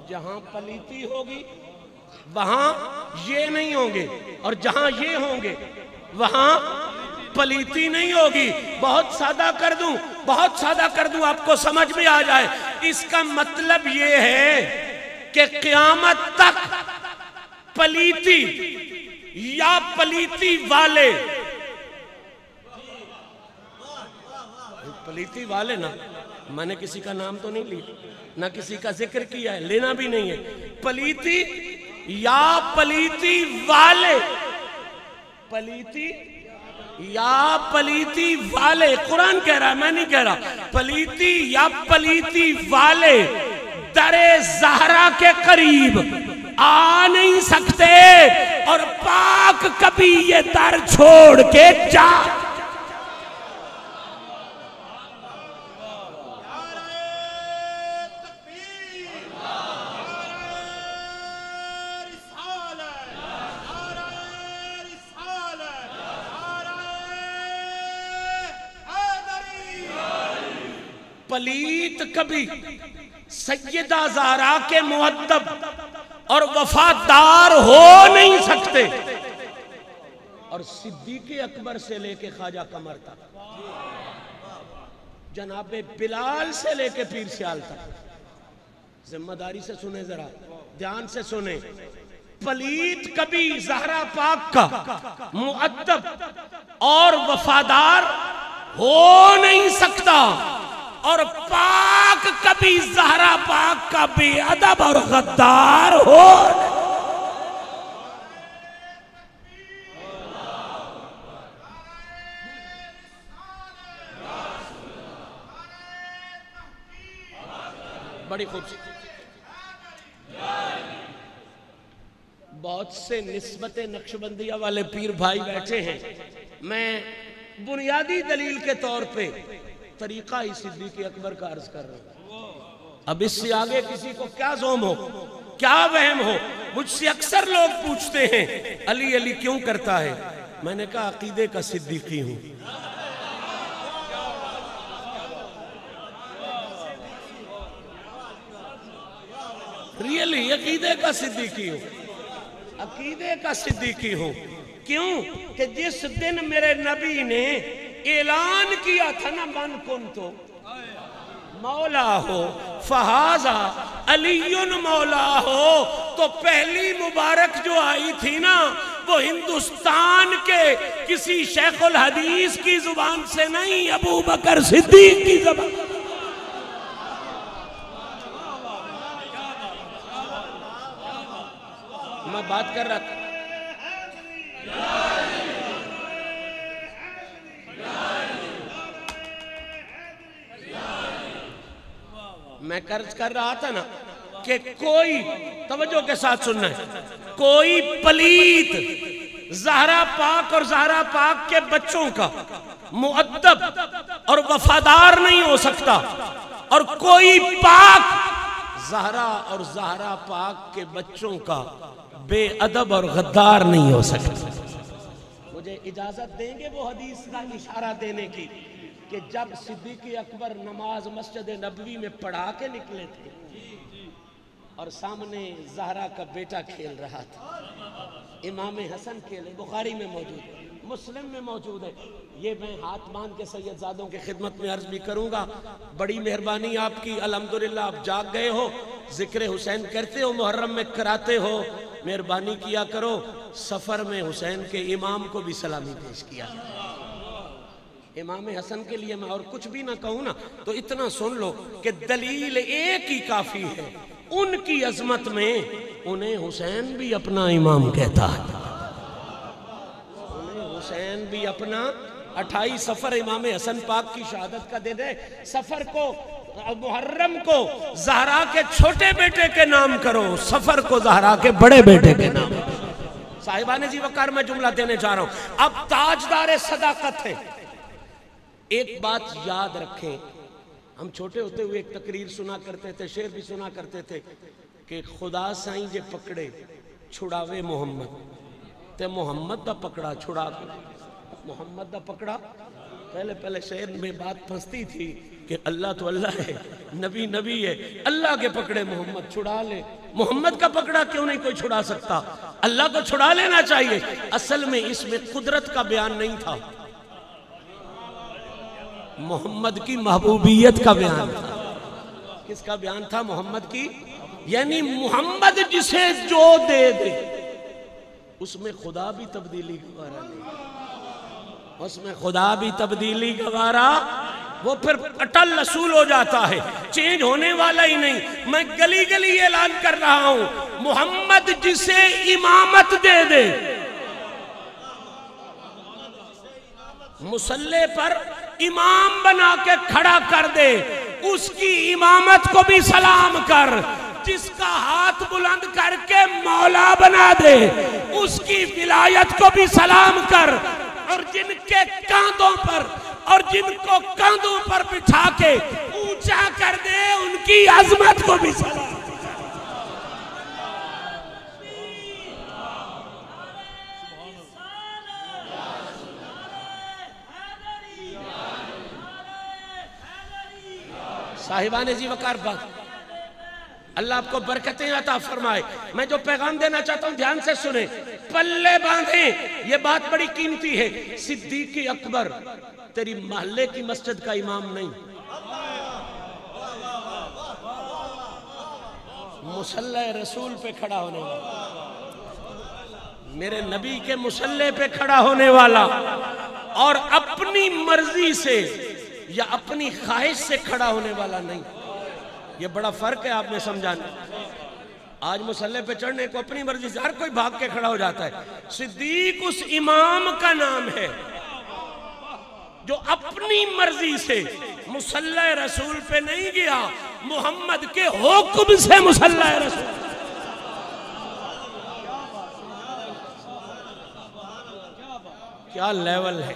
Speaker 1: جہاں پلیتی ہوگی وہاں یہ نہیں ہوں گے، اور جہاں یہ ہوں گے وہاں پلیتی نہیں ہوگی۔ بہت سادہ کر دوں، بہت سادہ کر دوں، آپ کو سمجھ میں آ جائے۔ اس کا مطلب یہ ہے کہ قیامت تک پلیتی یا پلیتی والے، پلیتی والے نا، میں نے کسی کا نام تو نہیں لیا، نہ کسی کا ذکر کیا ہے، لینا بھی نہیں ہے، پلیتی یا پلیتی والے، پلیتی یا پلیتی والے، قرآن کہہ رہا ہے، میں نہیں کہہ رہا، پلیتی یا پلیتی والے در زہرا کے قریب آ نہیں سکتے، اور پاک کبھی یہ در چھوڑ کے جا۔ پلیت کبھی سیدہ زہرا کے مؤدب اور وفادار ہو نہیں سکتے، اور صدیق اکبر سے لے کے خواجہ قمر تک، جناب بلال سے لے کے پیر سیال تک، ذمہ داری سے سنیں، ذرا دھیان سے سنیں، پلیت کبھی زہرا پاک کا مؤدب اور وفادار ہو نہیں سکتا، اور پاک کبھی زہرا پاک کا بے ادب اور غدار ہو۔ بڑی خوبصورت، بہت سے نسبت نقشبندیہ والے پیر بھائی بیٹھے ہیں، میں بنیادی دلیل کے طور پہ طریقہ ہی صدیق اکبر کا عرض کر رہا ہوں۔ اب اس سے آگے کسی کو کیا زوم ہو، کیا وہم ہو، مجھ سے اکثر لوگ پوچھتے ہیں علی علی کیوں کرتا ہے، میں نے کہا عقیدے کا صدیقی ہوں۔ ریئلی عقیدے کا صدیقی ہوں، عقیدے کا صدیقی ہوں۔ کیوں کہ جس دن میرے نبی نے اعلان کیا تھا نا من کنتو مولا ہو فہذا علی مولا ہو، تو پہلی مبارک جو آئی تھی نا وہ ہندوستان کے کسی شیخ الحدیث کی زبان سے نہیں، ابو بکر صدیق کی زبان۔ میں بات کر رہا تھا، میں قرض کر رہا تھا نا کہ کوئی، توجہ کے ساتھ سننا ہے، کوئی پلیت زہرا پاک اور زہرا پاک کے بچوں کا مؤدب اور وفادار نہیں ہو سکتا، اور کوئی پاک زہرا اور زہرا پاک کے بچوں کا بے ادب اور غدار نہیں ہو سکتا۔ مجھے اجازت دیں گے وہ حدیث کا اشارہ دینے کی کہ جب صدیق اکبر نماز مسجد نبوی میں پڑھا کے نکلے تھے اور سامنے زہرا کا بیٹا کھیل رہا تھا، امام حسن کھیلے، بخاری میں موجود ہے، مسلم میں موجود ہے، یہ میں ہاتھ باندھ کے سید زادوں کے خدمت میں عرض بھی کروں گا، بڑی مہربانی آپ کی، الحمدللہ آپ جاگ گئے ہو، ذکر حسین کرتے ہو، محرم میں کراتے ہو، مہربانی کیا کرو، سفر میں حسین کے امام کو بھی سلامی پیش کیا۔ امام حسن کے لیے میں اور کچھ بھی نہ کہوں نا تو اتنا سن لو کہ دلیل ایک ہی کافی ہے، ان کی عظمت میں انہیں حسین بھی اپنا امام کہتا ہے، انہیں حسین بھی اپنا 28 سفر امام حسن پاک کی شہادت کا دے دے، سفر کو محرم کو زہرا کے چھوٹے بیٹے کے نام کرو، سفر کو زہرا کے بڑے بیٹے کے نام کرو۔ صاحبان جی وقار میں جملہ دینے جا رہا ہوں، اب تاجدار صداقت ہے۔ ایک بات یاد رکھیں، ہم چھوٹے ہوتے ہوئے ایک تقریر سنا کرتے تھے، شعر بھی سنا کرتے تھے کہ خدا سائیں جے پکڑے چھڑاوے محمد، تے محمد دا پکڑا چھڑا محمد دا پکڑا۔ پہلے شعر میں بات پھنستی تھی کہ اللہ تو اللہ ہے، نبی نبی ہے، اللہ کے پکڑے محمد چھڑا لے، محمد کا پکڑا کیوں نہیں کوئی چھڑا سکتا، اللہ کو چھڑا لینا چاہیے۔ اصل میں اس میں قدرت کا بیان نہیں تھا، محمد کی محبوبیت کا بیان تھا۔ کس کا بیان تھا؟ محمد کی، یعنی محمد جسے جو دے دے اس میں خدا بھی تبدیلی گوارا نہیں، اس میں خدا بھی تبدیلی گوارا، وہ پھر اٹل رسول ہو جاتا ہے، چینج ہونے والا ہی نہیں۔ میں گلی گلی اعلان کر رہا ہوں، محمد جسے امامت دے دے، مصلی پر امام بنا کے کھڑا کر دے، اس کی امامت کو بھی سلام کر، جس کا ہاتھ بلند کر کے مولا بنا دے اس کی ولایت کو بھی سلام کر، اور جن کے کاندھوں پر اور جن کو کاندھوں پر بٹھا کے اونچا کر دے ان کی عظمت کو بھی سلام۔ صاحبان ذی وقار بات، اللہ آپ کو برکتیں عطا فرمائے۔ میں جو پیغام دینا چاہتا ہوں دھیان سے سنیں، پلے باندھیں، یہ بات بڑی قیمتی ہے۔ صدیق اکبر تیری محلے کی مسجد کا امام نہیں، مصلی رسول پہ کھڑا ہونے والا، میرے نبی کے مصلی پہ کھڑا ہونے والا، اور اپنی مرضی سے یا اپنی خواہش سے کھڑا ہونے والا نہیں۔ یہ بڑا فرق ہے، آپ نے سمجھانا۔ آج مصلی پہ چڑھنے کو اپنی مرضی سے ہر کوئی بھاگ کے کھڑا ہو جاتا ہے۔ صدیق اس امام کا نام ہے جو اپنی مرضی سے مصلی رسول پہ نہیں گیا، محمد کے حکم سے مصلی رسول۔ کیا لیول ہے!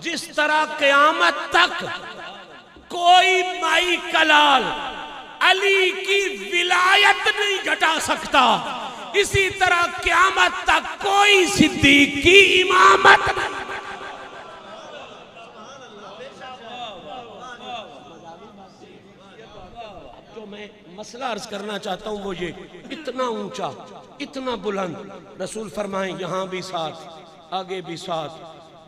Speaker 1: جس طرح قیامت تک کوئی مائی کلال علی کی ولایت نہیں گھٹا سکتا، اسی طرح قیامت تک کوئی صدیق کی امامت نہیں۔ جو میں مسئلہ عرض کرنا چاہتا ہوں وہ یہ، اتنا اونچا، اتنا بلند، رسول فرمائیں یہاں بھی ساتھ، آگے بھی ساتھ،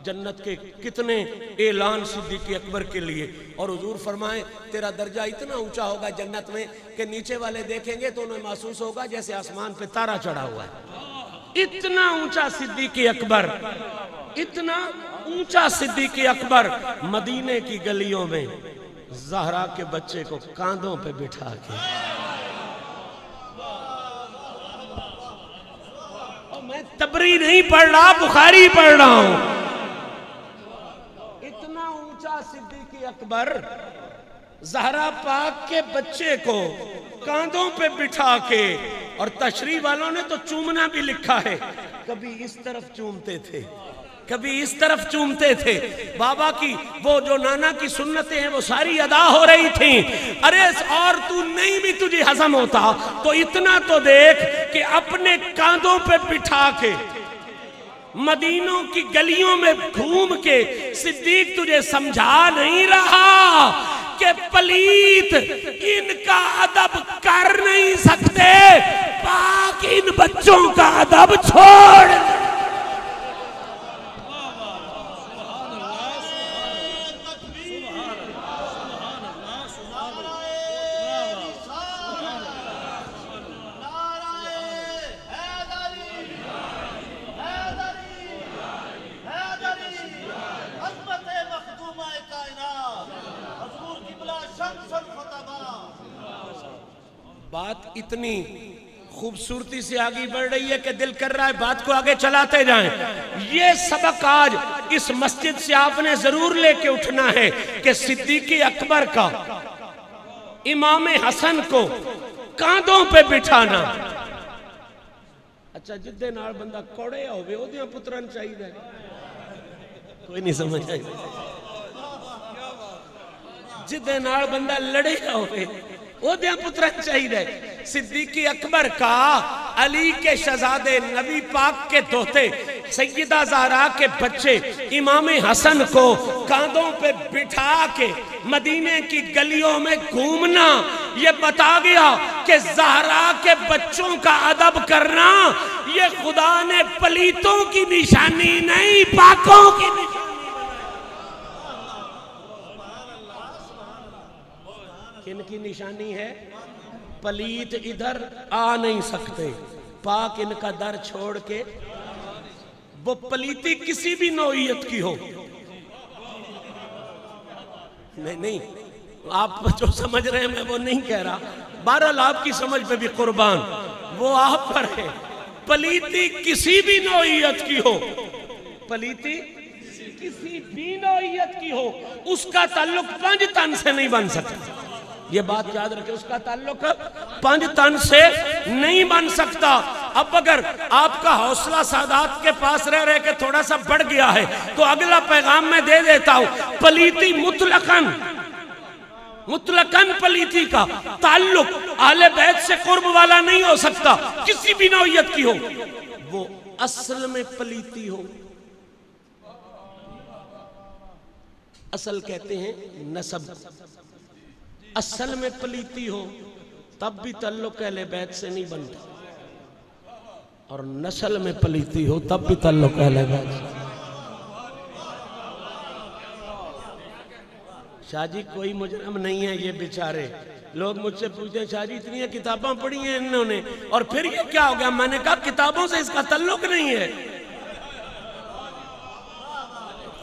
Speaker 1: جنت کے کتنے اعلان صدیق اکبر کے لیے، اور حضور فرمائیں تیرا درجہ اتنا اونچا ہوگا جنت میں کہ نیچے والے دیکھیں گے تو انہیں محسوس ہوگا جیسے آسمان پہ تارا چڑھا ہوا ہے۔ اتنا اونچا صدیق اکبر، اتنا اونچا صدیق اکبر، مدینے کی گلیوں میں زہرا کے بچے کو کاندھوں پہ بٹھا کے، میں تبری نہیں پڑھ رہا، بخاری پڑھ رہا ہوں۔ اتنا اونچا صدیق اکبر زہرا پاک کے بچے کو کاندھوں پہ بٹھا کے، اور تشریح والوں نے تو چومنا بھی لکھا ہے، کبھی اس طرف چومتے تھے، کبھی اس طرف چومتے تھے۔ بابا کی وہ جو نانا کی سنتیں ہیں وہ ساری ادا ہو رہی تھیں۔ ارے اور تو نہیں بھی تجھے ہضم ہوتا تو اتنا تو دیکھ کہ اپنے کاندھوں پہ بٹھا کے مدینوں کی گلیوں میں گھوم کے صدیق تجھے سمجھا نہیں رہا کہ پلیت ان کا ادب کر نہیں سکتے، پاک ان بچوں کا ادب چھوڑ۔ بات اتنی خوبصورتی سے آگے بڑھ رہی ہے کہ دل کر رہا ہے بات کو آگے چلاتے جائیں۔ یہ سبق آج اس مسجد سے آپ نے ضرور لے کے اٹھنا ہے کہ صدیق اکبر کا امام حسن کو کاندھوں پہ بٹھانا۔ اچھا جدے نال بندہ کوڑے ہوئے او دیاں پتران چاہیے، کوئی نہیں سمجھ آئی۔ جدے نال بندہ لڑے ہوئے وہ دیاں پتران چاہیے۔ صدیق اکبر کا علی کے شہزادے نبی پاک کے دوتے سیدہ زہرا کے بچے امام حسن کو کاندھوں پہ بٹھا کے مدینے کی گلیوں میں گھومنا، یہ بتا گیا کہ زہرا کے بچوں کا ادب کرنا یہ خدا نے پلیتوں کی نشانی نہیں، پاکوں کی نشانی۔ کن کی نشانی ہے؟ پلیت ادھر آ نہیں سکتے، پاک ان کا در چھوڑ کے، وہ پلیتی کسی بھی نوعیت کی ہو، نہیں آپ جو سمجھ رہے ہیں میں وہ نہیں کہہ رہا، بہرحال آپ کی سمجھ پہ بھی قربان، وہ آپ پر ہے۔ پلیتی کسی بھی نوعیت کی ہو، پلیتی کسی بھی نوعیت کی ہو، اس کا تعلق 5 تن سے نہیں بن سکتا۔ یہ بات یاد رکھیں، اس کا تعلق 5 تن سے نہیں بن سکتا۔ اب اگر آپ کا حوصلہ سادات کے پاس رہ رہے کہ تھوڑا سا بڑھ گیا ہے تو اگلا پیغام میں دے دیتا ہوں، پلیتی مطلقاً پلیتی کا تعلق اہل بیت سے قرب والا نہیں ہو سکتا، کسی بھی نوعیت کی ہو، وہ اصل میں پلیتی ہو۔ اصل کہتے ہیں نسب، اصل میں پلیتی ہو تب بھی تعلق اہل بیت سے نہیں بنتا، اور نسل میں پلیتی ہو تب بھی تعلق اہل بیت سے۔ شاہ جی کوئی مجرم نہیں ہے یہ بیچارے، لوگ مجھ سے پوچھتے ہیں شاہ جی اتنی کتاباں پڑھی ہیں انہوں نے اور پھر یہ کیا ہو گیا؟ میں نے کہا کتابوں سے اس کا تعلق نہیں ہے،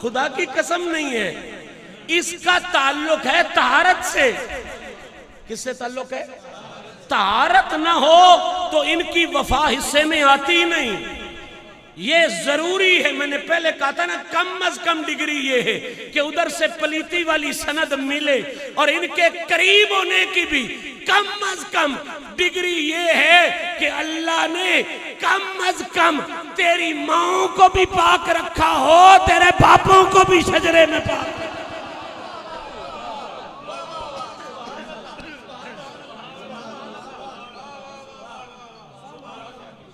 Speaker 1: خدا کی قسم نہیں ہے، اس کا تعلق ہے طہارت سے۔ کس سے تعلق ہے؟ طہارت نہ ہو تو ان کی وفا حصے میں آتی نہیں۔ یہ ضروری ہے، میں نے پہلے کہا تھا نا، کم از کم ڈگری یہ ہے کہ ادھر سے پلیتی والی سند ملے، اور ان کے قریب ہونے کی بھی کم از کم ڈگری یہ ہے کہ اللہ نے کم از کم تیری ماں کو بھی پاک رکھا ہو، تیرے باپوں کو بھی شجرے میں پاک رکھا۔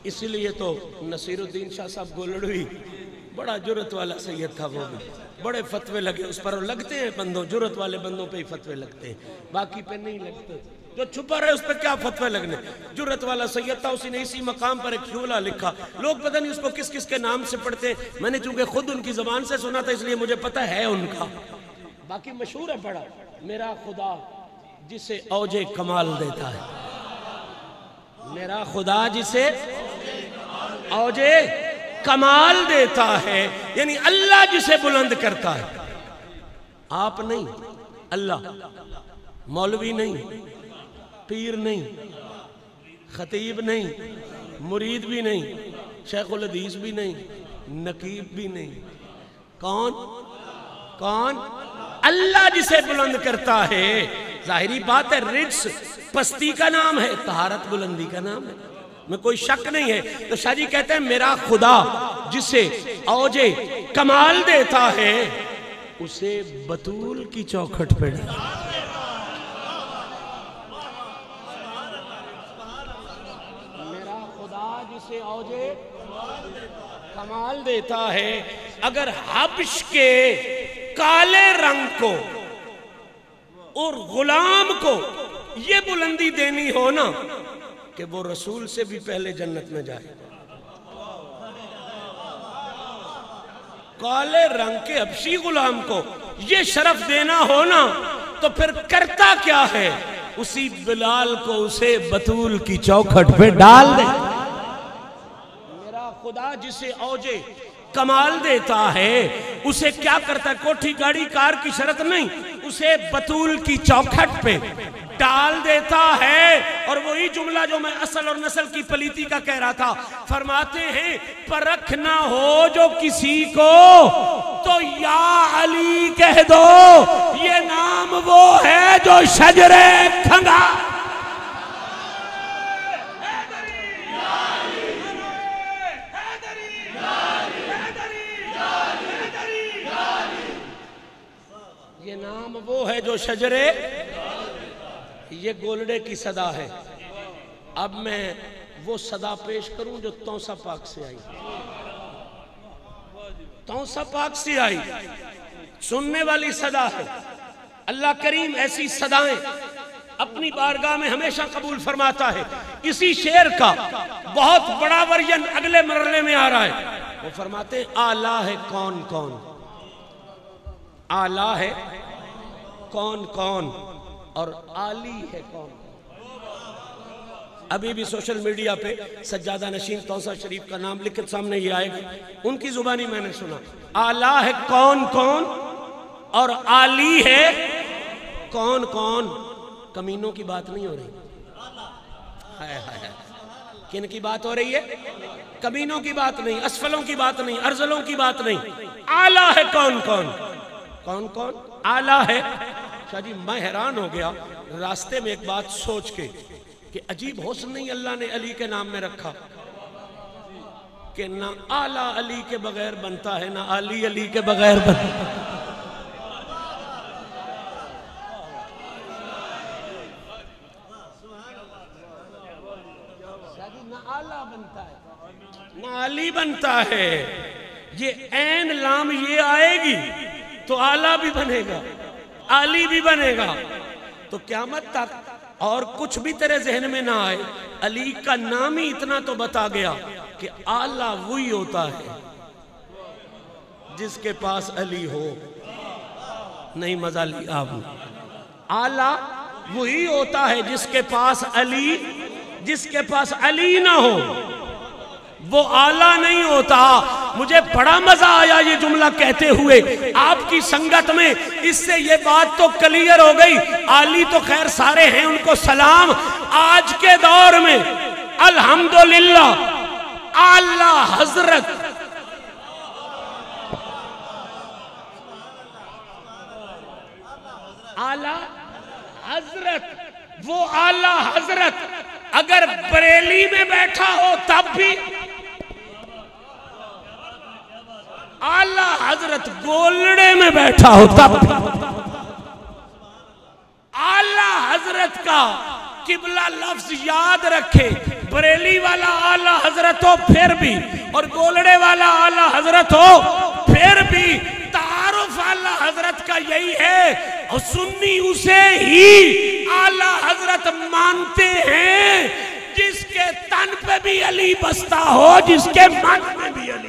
Speaker 1: اس لیے تو نصیر الدین شاہ صاحب گولڑوی بڑا جرت والا سید تھا، وہ بھی بڑے فتوے لگے اس پر، اور لگتے ہیں بندوں، جرت والے بندوں پہ ہی فتوے لگتے ہیں، باقی پہ نہیں لگتے۔ جو چھپا رہے اس پہ کیا فتوے لگنے؟ جرت والا سید تھا، اسی نے اسی مقام پر ایک شعلہ لکھا، لوگ پتہ نہیں اس کو کس کس کے نام سے پڑھتے ہیں، میں نے چونکہ خود ان کی زبان سے سنا تھا اس لیے مجھے پتہ ہے ان کا، باقی مشہور ہے بڑا، میرا خدا جسے اوج کمال دیتا ہے، میرا خدا جسے اوج کمال دیتا ہے، یعنی اللہ جسے بلند کرتا ہے، آپ نہیں، اللہ، مولوی نہیں، پیر نہیں، خطیب نہیں، مرید بھی نہیں، شیخ الحدیث بھی نہیں، نقیب بھی نہیں، کون؟ کون؟ اللہ جسے بلند کرتا ہے۔ ظاہری بات ہے رجس پستی کا نام ہے، طہارت بلندی کا نام ہے، میں کوئی شک نہیں ہے۔ تو شاہ جی کہتے ہیں میرا خدا جسے اوج کمال دیتا ہے اسے بطول کی چوکھٹ پہ ڈالا۔ میرا خدا جسے اوج کمال دیتا ہے، اگر حبش کے کالے رنگ کو اور غلام کو یہ بلندی دینی ہو نا کہ وہ رسول سے بھی پہلے جنت میں جائے، کالے رنگ کے حبشی غلام کو یہ شرف دینا ہو نا تو پھر کرتا کیا ہے؟ اسی بلال کو اسے بطول کی چوکھٹ پہ ڈال دے۔ میرا خدا جسے اوج کمال دیتا ہے اسے کیا کرتا ہے؟ کوٹھی گاڑی کار کی شرط نہیں، اسے بطول کی چوکھٹ پہ ڈال دیتا ہے۔ اور وہی جملہ جو میں اصل اور نسل کی پلیتی کا کہہ رہا تھا، فرماتے ہیں پرکھ نہ ہو جو کسی کو تو یا علی کہہ دو، یہ نام وہ ہے جو شجرے کھنگا۔ یہ نام وہ ہے جو شجرے، یہ گولڑے کی صدا ہے۔ اب میں وہ صدا پیش کروں جو توسا پاک سے آئی، توسا پاک سے آئی، سننے والی صدا ہے۔ اللہ کریم ایسی صدائیں اپنی بارگاہ میں ہمیشہ قبول فرماتا ہے۔ اسی شعر کا بہت بڑا ورژن اگلے مرحلے میں آ رہا ہے، وہ فرماتے ہیں آلہ ہے کون کون، آلہ ہے کون کون اور عالی ہے کون۔ ابھی بھی سوشل میڈیا پہ سجادہ نشین توسا شریف کا نام لکھت سامنے یہ آئے گا، ان کی زبانی میں نے سنا، آلہ ہے کون کون اور عالی ہے کون کون۔ کمینوں کی بات نہیں ہو رہی، کن کی بات ہو رہی ہے؟ کمینوں کی بات نہیں، اسفلوں کی بات نہیں، ارزلوں کی بات نہیں، آلہ ہے کون کون، کون کون آلہ ہے۔ شاہ جی میں حیران ہو گیا راستے میں ایک بات سوچ کے کہ عجیب حسن نہیں اللہ نے علی کے نام میں رکھا کہ نہ آلہ علی کے بغیر بنتا ہے نہ علی علی کے بغیر بنتا ہے۔ نہ آلہ بنتا ہے نہ علی بنتا ہے، یہ عین لام یہ آئے گی تو آلہ بھی بنے گا علی بھی بنے گا، تو قیامت تک اور کچھ بھی تیرے ذہن میں نہ آئے، علی کا نام ہی اتنا تو بتا گیا کہ اعلیٰ وہی ہوتا ہے جس کے پاس علی ہو۔ نہیں مزہ لیا آپ نے؟ اعلیٰ وہی ہوتا ہے جس کے پاس علی نہ ہو، وہ اعلیٰ نہیں ہوتا۔ مجھے بڑا مزہ آیا یہ جملہ کہتے ہوئے آپ کی سنگت میں، اس سے یہ بات تو کلیئر ہو گئی۔ علی تو خیر سارے ہیں، ان کو سلام۔ آج کے دور میں الحمدللہ اعلیٰ حضرت وہ اعلیٰ حضرت اگر بریلی میں بیٹھا ہو تب بھی، اعلیٰ حضرت گولڑے میں بیٹھا ہو تب بھی، اعلیٰ حضرت کا قبلہ لفظ یاد رکھے، بریلی والا اعلیٰ حضرت ہو پھر بھی، اور گولڑے والا اعلیٰ حضرت ہو پھر بھی، تعارف اعلیٰ حضرت کا یہی ہے، اور سنی اسے ہی اعلیٰ حضرت مانتے ہیں جس کے تن پہ بھی علی بستا ہو، جس کے من میں بھی علی۔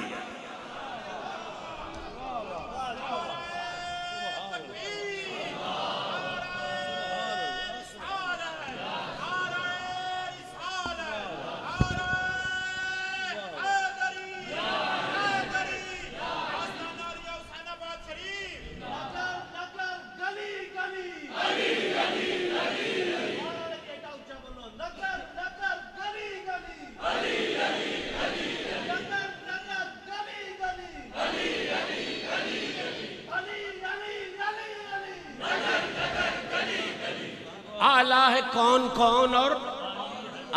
Speaker 1: اعلیٰ ہے کون کون اور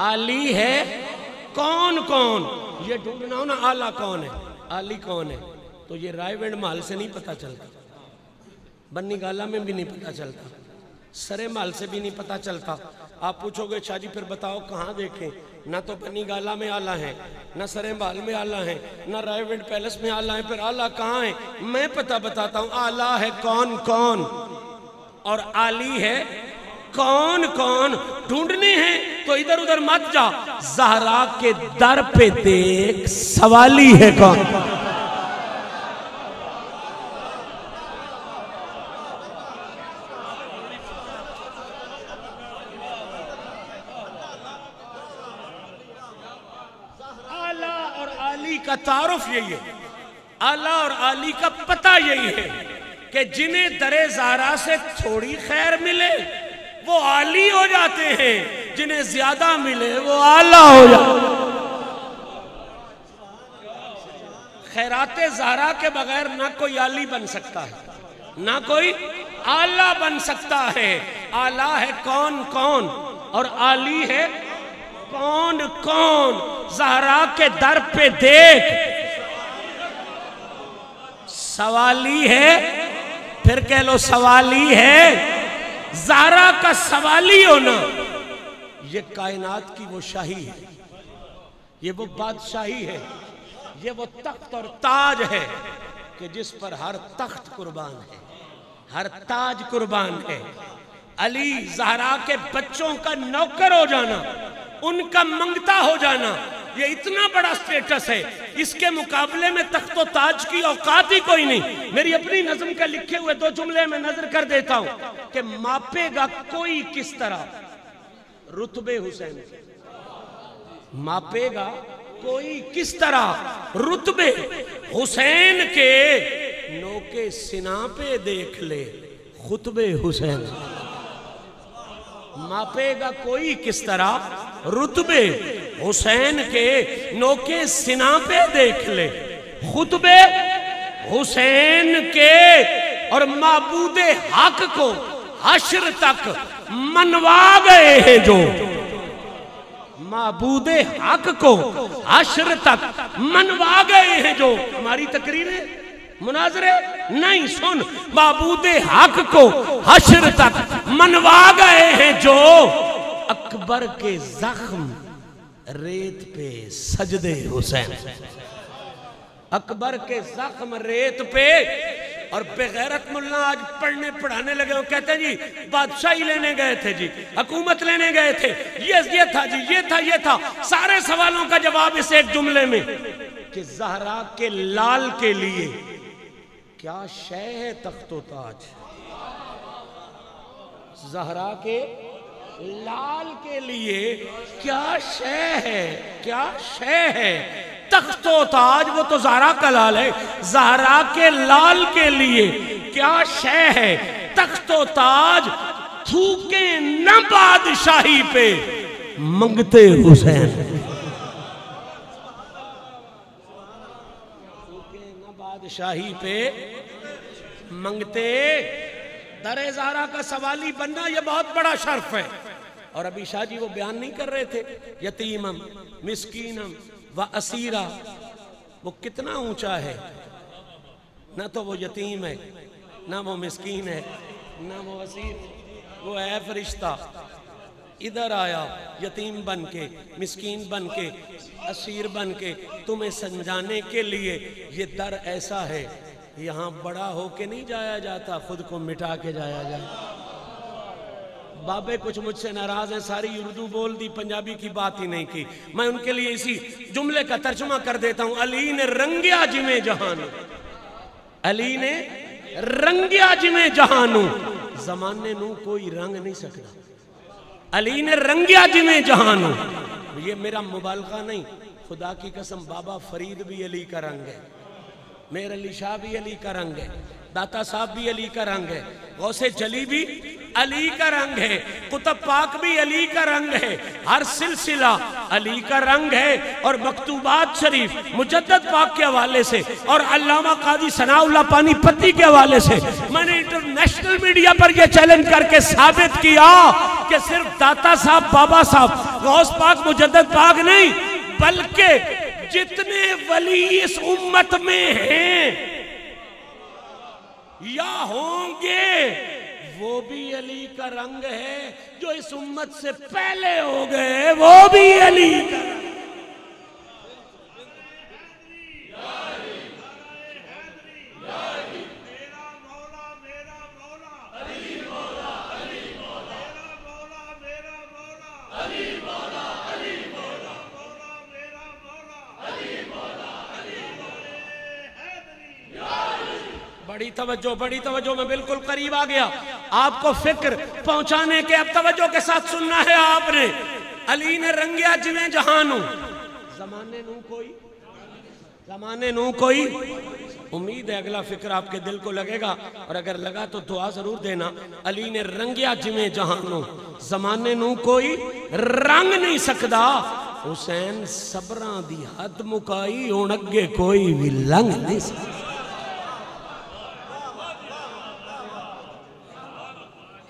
Speaker 1: علی ہے کون کون، یہ ڈھونڈنا ہو نا اعلیٰ کون ہے، علی کون ہے، تو یہ رائے وینڈ محل سے نہیں پتا چلتا، بنی گالا میں بھی نہیں پتا چلتا، سرے محل سے بھی نہیں پتا چلتا۔ آپ پوچھو گے شاہ جی پھر بتاؤ کہاں دیکھیں، نہ تو بنی گالا میں اعلیٰ ہیں، نہ سرے محل میں اعلیٰ ہیں، نہ رائے وینڈ پیلس میں اعلیٰ ہیں، پھر اعلیٰ کہاں ہیں؟ میں پتہ بتاتا ہوں، اعلیٰ ہے کون کون اور علی ہے کون کون۔ ڈھونڈنے ہیں تو ادھر ادھر مت جا، زہرا کے در پہ دیکھ سوالی ہے کون۔ اعلیٰ اور علی کا تعارف یہی ہے، اعلیٰ اور علی کا پتہ یہی ہے کہ جنہیں در زہرا سے تھوڑی خیر ملے وہ علی ہو جاتے ہیں، جنہیں زیادہ ملے وہ اعلیٰ ہو جاتے ہیں۔ خیرات زہرا کے بغیر نہ کوئی علی بن سکتا ہے، نہ کوئی اعلیٰ بن سکتا ہے۔ اعلیٰ ہے کون کون اور علی ہے کون کون۔ زہرا کے در پہ دیکھ سوالی ہے، پھر کہہ لو سوالی ہے۔ زہرا کا سوالی ہونا یہ کائنات کی وہ شاہی ہے، یہ وہ بادشاہی ہے، یہ وہ تخت اور تاج ہے کہ جس پر ہر تخت قربان ہے، ہر تاج قربان ہے۔ علی زہرا کے بچوں کا نوکر ہو جانا، ان کا منگتا ہو جانا، یہ اتنا بڑا سٹیٹس ہے، اس کے مقابلے میں تخت و تاج کی اوقات ہی کوئی نہیں۔ میری اپنی نظم کا لکھے ہوئے دو جملے میں نظر کر دیتا ہوں کہ ماپے گا کوئی کس طرح رتبے حسین کے، ماپے گا کوئی کس طرح رتبے حسین کے، نوکے سنا پہ دیکھ لے خطبے حسین۔ ماپے گا کوئی کس طرح رتبے حسین کے، نوکے سنا پہ دیکھ لے خطبے حسین کے، اور معبود حق کو حشر تک منوا گئے ہیں جو، معبود حق کو حشر تک منوا گئے ہیں جو۔ ہماری تقریریں مناظرے نہیں، سن، معبود حق کو حشر تک منوا گئے ہیں جو، اکبر کے زخم ریت پہ سجدے حسین، اکبر کے زخم ریت پہ، اور بغیرت ملا آج پڑھنے پڑھانے لگے، وہ کہتے ہیں جی بادشاہی لینے گئے تھے جی، حکومت لینے گئے تھے، یہ تھا جی، یہ تھا، سارے سوالوں کا جواب اس ایک جملے میں کہ زہرا کے لال کے لیے کیا شے ہے تخت و تاج؟ زہرا کے لال کے لیے کیا شے ہے تخت و تاج؟ وہ تو زہرا کا لال ہے، زہرا کے لال کے لیے کیا شے ہے تخت و تاج؟ تھوکے نہ بادشاہی پہ منگتے حسین، تھوکے نہ بادشاہی پہ منگتے۔ در زہرا کا سوالی بننا یہ بہت بڑا شرف ہے۔ اور ابھی شاہ جی وہ بیان نہیں کر رہے تھے یتیمم مسکینم و اسیرہ، وہ کتنا اونچا ہے، نہ تو وہ یتیم ہے، نہ وہ مسکین ہے، نہ وہ اسیر، وہ ہے فرشتہ، ادھر آیا یتیم بن کے، مسکین بن کے، اسیر بن کے، تمہیں سمجھانے کے لیے یہ در ایسا ہے، یہاں بڑا ہو کے نہیں جایا جاتا، خود کو مٹا کے جایا جاتا۔ بابے کچھ مجھ سے ناراض ہیں، ساری اردو بول دی، پنجابی کی بات ہی نہیں کی، میں ان کے لیے اسی جملے کا ترجمہ کر دیتا ہوں۔ علی نے رنگیا جمیں جہانو، علی نے رنگیا جمیں جہانو، زمانے نو کوئی رنگ نہیں سکتا۔ علی نے رنگیا جمیں جہانو، یہ میرا مبالغہ نہیں، خدا کی قسم بابا فرید بھی علی کا رنگ ہے، میر علی شاہ بھی علی کا رنگ ہے، داتا صاحب بھی علی کا رنگ ہے، غوث جلی بھی علی کا رنگ ہے، قطب پاک بھی علی کا رنگ ہے، ہر سلسلہ علی کا رنگ ہے۔ اور مکتوبات شریف مجدد پاک کے حوالے سے اور علامہ قاضی ثناء اللہ پانی پتی کے حوالے سے میں نے انٹرنیشنل میڈیا پر یہ چیلنج کر کے ثابت کیا کہ صرف داتا صاحب، بابا صاحب، غوث پاک، مجدد پاک نہیں، بلکہ جتنے ولی اس امت میں ہیں یا ہوں گے وہ بھی علی کا رنگ ہے، جو اس امت سے پہلے ہو گئے وہ بھی علی کا رنگ ہے۔ بڑی توجہ، میں بالکل قریب آ گیا، آپ کو فکر پہنچانے کے، اب توجہ کے ساتھ سننا ہے آپ نے۔ علی نے رنگیا جویں جہانو، زمانے نو کوئی، امید ہے اگلا فکر آپ کے دل کو لگے گا، اور اگر لگا تو دعا ضرور دینا۔ علی نے رنگیا جویں جہانو، زمانے نو کوئی رنگ نہیں سکدا، حسین صبراں دی حد مکائی، ہن اگے کوئی بھی لنگ نہیں سکدا۔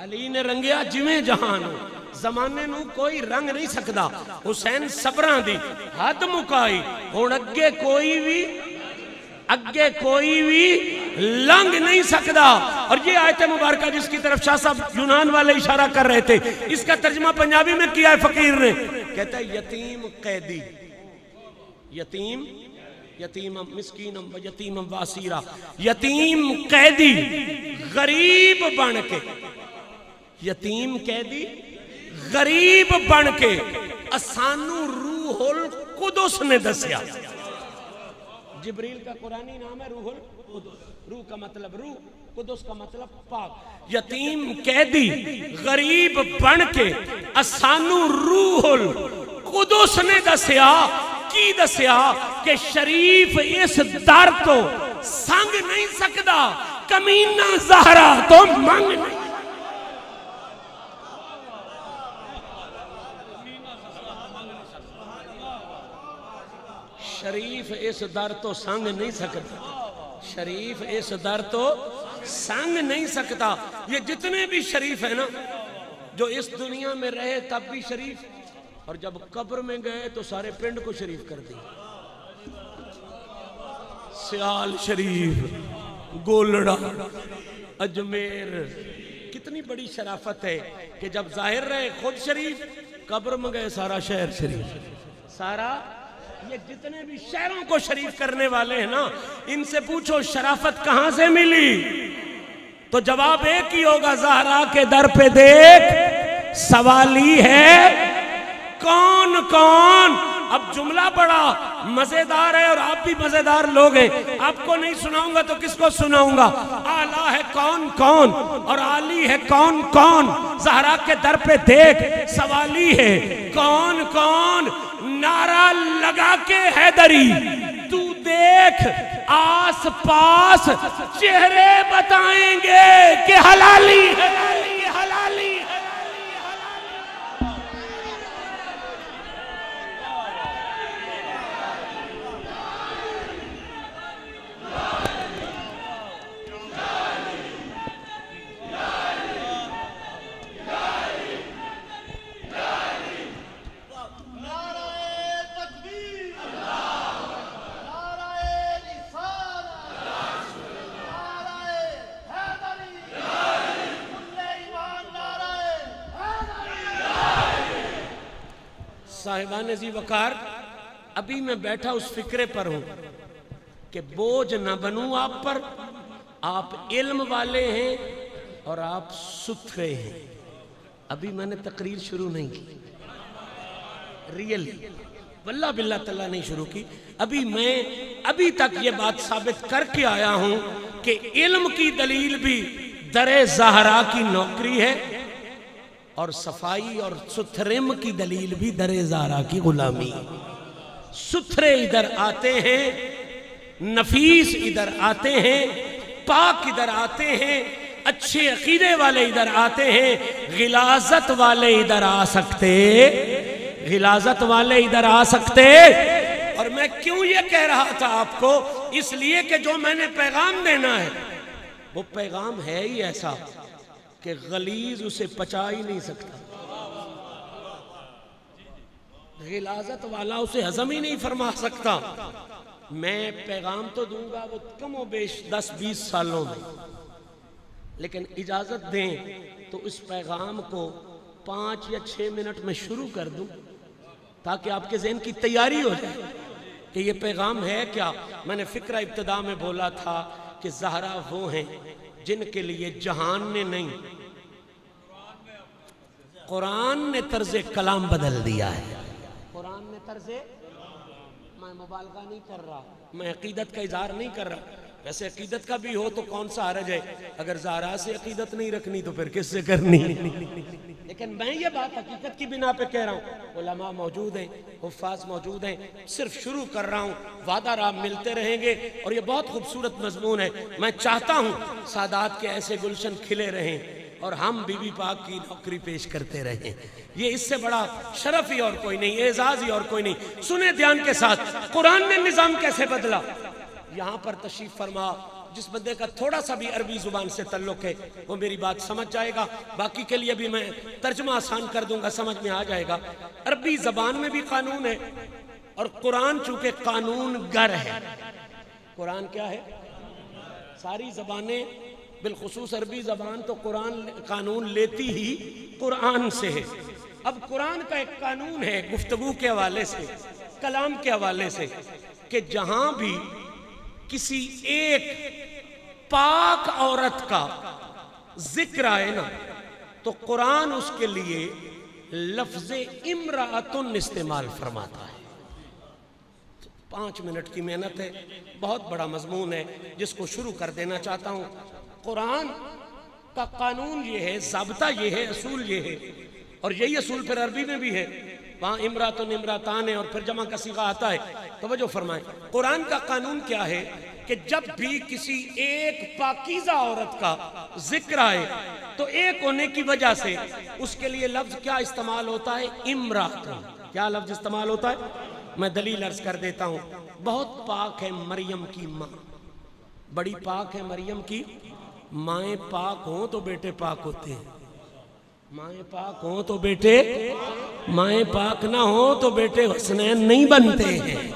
Speaker 1: علی نے رنگیا جویں جہانو، زمانے نو کوئی رنگ نہیں سکدا، حسین صبراں دی حد مکائی، ہن اگے کوئی بھی لنگ نہیں سکدا۔ اور یہ آیت مبارکہ جس کی طرف شاہ صاحب یونان والے اشارہ کر رہے تھے، اس کا ترجمہ پنجابی میں کیا ہے فقیر نے، کہتا ہے یتیم قیدی، یتیمم مسکینم و یتیمم و اسیرہ، یتیم قیدی غریب بن کے، یتیم قیدی غریب بن کے، اسانو روح القدس نے دسیا۔ جبریل کا قرآنی نام ہے روح القدس، روح کا مطلب روح، قدس کا مطلب پاک۔ یتیم قیدی غریب بن کے اسانو روح القدس نے دسیا، کی دسیا کہ شریف اس در تو سنگ نہیں سکدا، کمینہ زہرا تو منگ نہیں۔ شریف اس در تو سنگ نہیں سکتا، شریف اس در تو سنگ نہیں سکتا۔ یہ جتنے بھی شریف ہیں نا، جو اس دنیا میں رہے تب بھی شریف، اور جب قبر میں گئے تو سارے پنڈ کو شریف کر دی۔ سیال شریف، گولڑا، اجمیر، کتنی بڑی شرافت ہے کہ جب ظاہر رہے خود شریف، قبر میں گئے سارا شہر شریف، سارا یہ جتنے بھی شہروں کو شریف کرنے والے ہیں نا، ان سے پوچھو شرافت کہاں سے ملی، تو جواب ایک ہی ہوگا، زہرا کے در پہ دیکھ سوالی ہے کون کون۔ اب جملہ بڑا مزیدار ہے اور آپ بھی مزیدار لوگ ہیں، آپ کو نہیں سناؤں گا تو کس کو سناؤں گا۔ اعلیٰ ہے کون کون اور عالی ہے کون کون، زہرا کے در پہ دیکھ سوالی ہے کون کون، نعرہ لگا کے حیدری تو دیکھ آس پاس چہرے بتائیں گے کہ حلالی حلالی حلالی۔ صاحبان ذی وقار، ابھی میں بیٹھا اس فکرے پر ہوں کہ بوجھ نہ بنوں آپ پر، آپ علم والے ہیں اور آپ ستھرے ہیں۔ ابھی میں نے تقریر شروع نہیں کی، ریئلی واللہ باللہ تعالیٰ نہیں شروع کی، ابھی تک یہ بات ثابت کر کے آیا ہوں کہ علم کی دلیل بھی در زہرا کی نوکری ہے، اور صفائی اور ستھرم کی دلیل بھی در زہرا کی غلامی۔ ستھرے ادھر آتے ہیں، نفیس ادھر آتے ہیں، پاک ادھر آتے ہیں، اچھے عقیدے والے ادھر آتے ہیں، غلاظت والے ادھر آ سکتے، غلاظت والے ادھر آ سکتے۔ اور میں کیوں یہ کہہ رہا تھا آپ کو، اس لیے کہ جو میں نے پیغام دینا ہے وہ پیغام ہے ہی ایسا کہ غلیظ اسے پچا ہی نہیں سکتا، غلاظت والا اسے ہضم ہی نہیں فرما سکتا۔ میں پیغام تو دوں گا وہ کم و بیش 10-20 سالوں میں، لیکن اجازت دیں تو اس پیغام کو 5 یا 6 منٹ میں شروع کر دوں تاکہ آپ کے ذہن کی تیاری ہو جائے کہ یہ پیغام ہے کیا۔ میں نے فکرہ ابتدا میں بولا تھا کہ زہرا وہ ہیں جن کے لیے جہان نے نہیں، قرآن نے طرز کلام بدل دیا ہے۔ قرآن نے طرز، میں مبالغہ نہیں کر رہا، میں عقیدت کا اظہار نہیں کر رہا، ویسے عقیدت کا بھی ہو تو کون سا حرج ہے، اگر زہرا سے عقیدت نہیں رکھنی تو پھر کس سے کرنی، لیکن میں یہ بات حقیقت کی بنا پہ کہہ رہا ہوں۔ علماء موجود ہیں، حفاظ موجود ہیں، صرف شروع کر رہا ہوں، وعدہ رہا ملتے رہیں گے، اور یہ بہت خوبصورت مضمون ہے۔ میں چاہتا ہوں سادات کے ایسے گلشن کھلے رہیں اور ہم بی بی پاک کی نوکری پیش کرتے رہیں، یہ اس سے بڑا شرف ہی اور کوئی نہیں، اعزاز ہی اور کوئی نہیں۔ سنیں دھیان کے ساتھ، قرآن نے نظام کیسے بدلا۔ یہاں پر تشریف فرما جس بندے کا تھوڑا سا بھی عربی زبان سے تعلق ہے وہ میری بات سمجھ جائے گا، باقی کے لیے بھی میں ترجمہ آسان کر دوں گا، سمجھ میں آ جائے گا۔ عربی زبان میں بھی قانون ہے، اور قرآن چونکہ قانون گر ہے۔ قرآن کیا ہے؟ ساری زبانیں بالخصوص عربی زبان تو قانون لیتی ہی قرآن سے ہے۔ اب قرآن کا ایک قانون ہے گفتگو کے حوالے سے، کلام کے حوالے سے، کہ جہاں بھی کسی ایک پاک عورت کا ذکر آئے نا تو قرآن اس کے لیے لفظ امرأتن استعمال فرماتا ہے۔ 5 منٹ کی محنت ہے، بہت بڑا مضمون ہے جس کو شروع کر دینا چاہتا ہوں۔ قرآن کا قانون یہ ہے، ضابطہ یہ ہے، اصول یہ ہے، اور یہی اصول پھر عربی میں بھی ہے، وہاں امراتن امراتان ہے اور پھر جمع کا صیغہ آتا ہے۔ توجہ فرمائیں، قرآن کا قانون کیا ہے کہ جب بھی کسی ایک پاکیزہ عورت کا ذکر آئے تو ایک ہونے کی وجہ سے اس کے لیے لفظ کیا استعمال ہوتا ہے؟ امراتن۔ کیا لفظ استعمال ہوتا ہے؟ میں دلیل عرض کر دیتا ہوں۔ بہت پاک ہے مریم کی ماں، بڑی پاک ہے مریم کی مائیں، پاک ہوں تو بیٹے پاک ہوتے ہیں، مائیں پاک ہوں تو بیٹے، مائیں پاک نہ ہوں تو بیٹے حسنین نہیں بنتے ہیں،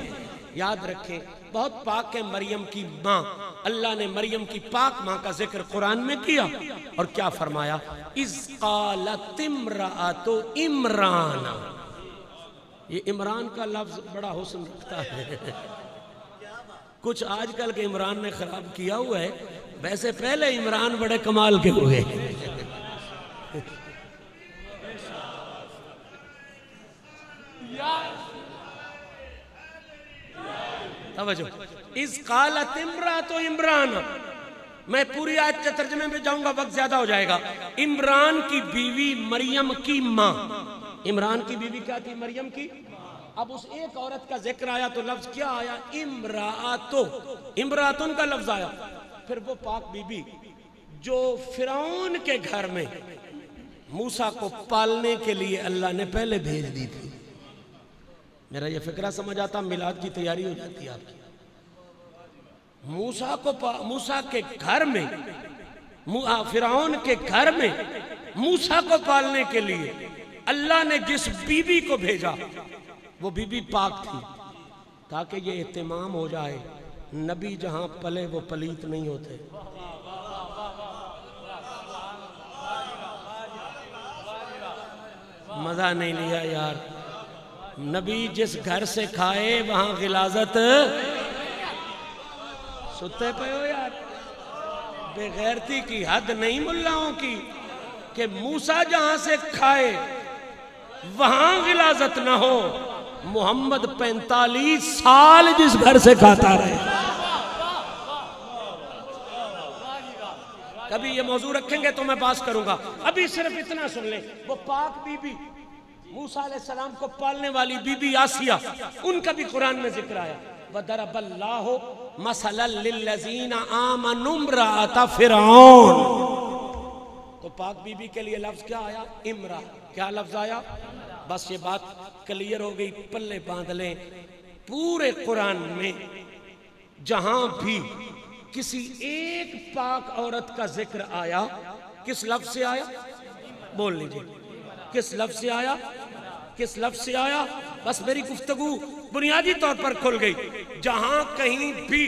Speaker 1: یاد رکھیں۔ بہت پاک ہے مریم کی ماں، اللہ نے مریم کی پاک ماں کا ذکر قرآن میں کیا، اور کیا فرمایا؟ اذ قالت امرأۃ عمران، یہ عمران کا لفظ بڑا حسن رکھتا ہے. کچھ آج کل کے عمران نے خراب کیا ہوا ہے، ویسے پہلے عمران بڑے کمال کے ہوئے. توجہ. اس قالت امرأۃ عمران، میں پوری آیت کے ترجمے میں جاؤں گا، وقت زیادہ ہو جائے گا. عمران کی بیوی مریم کی ماں. عمران کی بیوی کیا تھی؟ مریم کی. اب اس ایک عورت کا ذکر آیا تو لفظ کیا آیا؟ امرأۃ. امرأۃن کا لفظ آیا. پھر وہ پاک بیوی جو فرعون کے گھر میں موسیٰ کو پالنے کے لیے اللہ نے پہلے بھیج دی تھی. میرا یہ فکرہ سمجھ آتا، میلاد کی تیاری ہو جاتی ہے آپ کی. موسیٰ کے گھر میں، فرعون کے گھر میں موسیٰ کو پالنے کے لیے اللہ نے جس بی بی کو بھیجا وہ بی بی پاک تھی، تاکہ یہ اہتمام ہو جائے نبی جہاں پلے وہ پلیت نہیں ہوتے. مزہ نہیں لیا یار. نبی جس گھر سے کھائے وہاں غلاظت. ستے پہ ہو یار. بے غیرتی کی حد نہیں ملاؤں کی کہ موسیٰ جہاں سے کھائے وہاں غلاظت نہ ہو. محمد 45 سال جس گھر سے کھاتا رہے. کبھی یہ موضوع رکھیں گے تو میں بات کروں گا. ابھی صرف اتنا سن لیں. وہ پاک بی بی موسیٰ علیہ السلام کو پالنے والی بی بی آسیہ، ان کا بھی قرآن میں ذکر آیا. وَضَرَبَ اللَّهُ مَثَلًا لِلَّذِينَ آمَنُوا امْرَأَتَ فِرْعَوْنَ. تو پاک بی بی کے لیے لفظ کیا آیا؟ امرا. کیا لفظ آیا؟ بس یہ بات کلیئر ہو گئی. پلے باندھ لیں. پورے قرآن میں جہاں بھی کسی ایک پاک عورت کا ذکر آیا، کس لفظ سے آیا؟ بول لیجئے. کس لفظ سے آیا؟ کس لفظ سے آیا؟ بس میری گفتگو بنیادی طور پر کھل گئی. جہاں کہیں بھی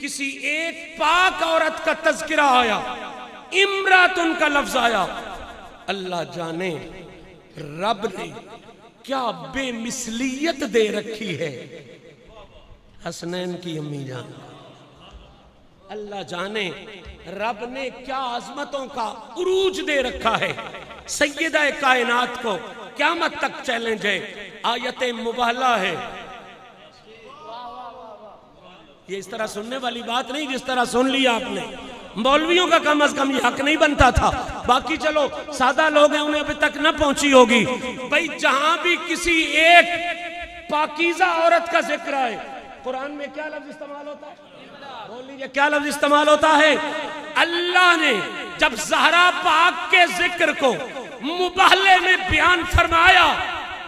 Speaker 1: کسی ایک پاک عورت کا تذکرہ آیا، امراتن کا لفظ آیا، اللہ جانے رب نے کیا بے مثلیت دے رکھی ہے حسنین کی امی جان. اللہ جانے رب نے کیا عظمتوں کا عروج دے رکھا ہے. سیدہ کائنات کو قیامت تک چیلنج ہے. آیت مباہلہ ہے. یہ اس طرح سننے والی بات نہیں جس طرح سن لیا آپ نے. مولویوں کا کم از کم یہ حق نہیں بنتا تھا. باقی چلو سادہ لوگ ہیں انہیں ابھی تک نہ پہنچی ہوگی. بھئی جہاں بھی کسی ایک پاکیزہ عورت کا ذکر آئے، قرآن میں کیا لفظ استعمال ہوتا ہے؟ بول لیجئے کیا لفظ استعمال ہوتا ہے؟ اللہ نے جب زہرا پاک کے ذکر کو مباہلے میں بیان فرمایا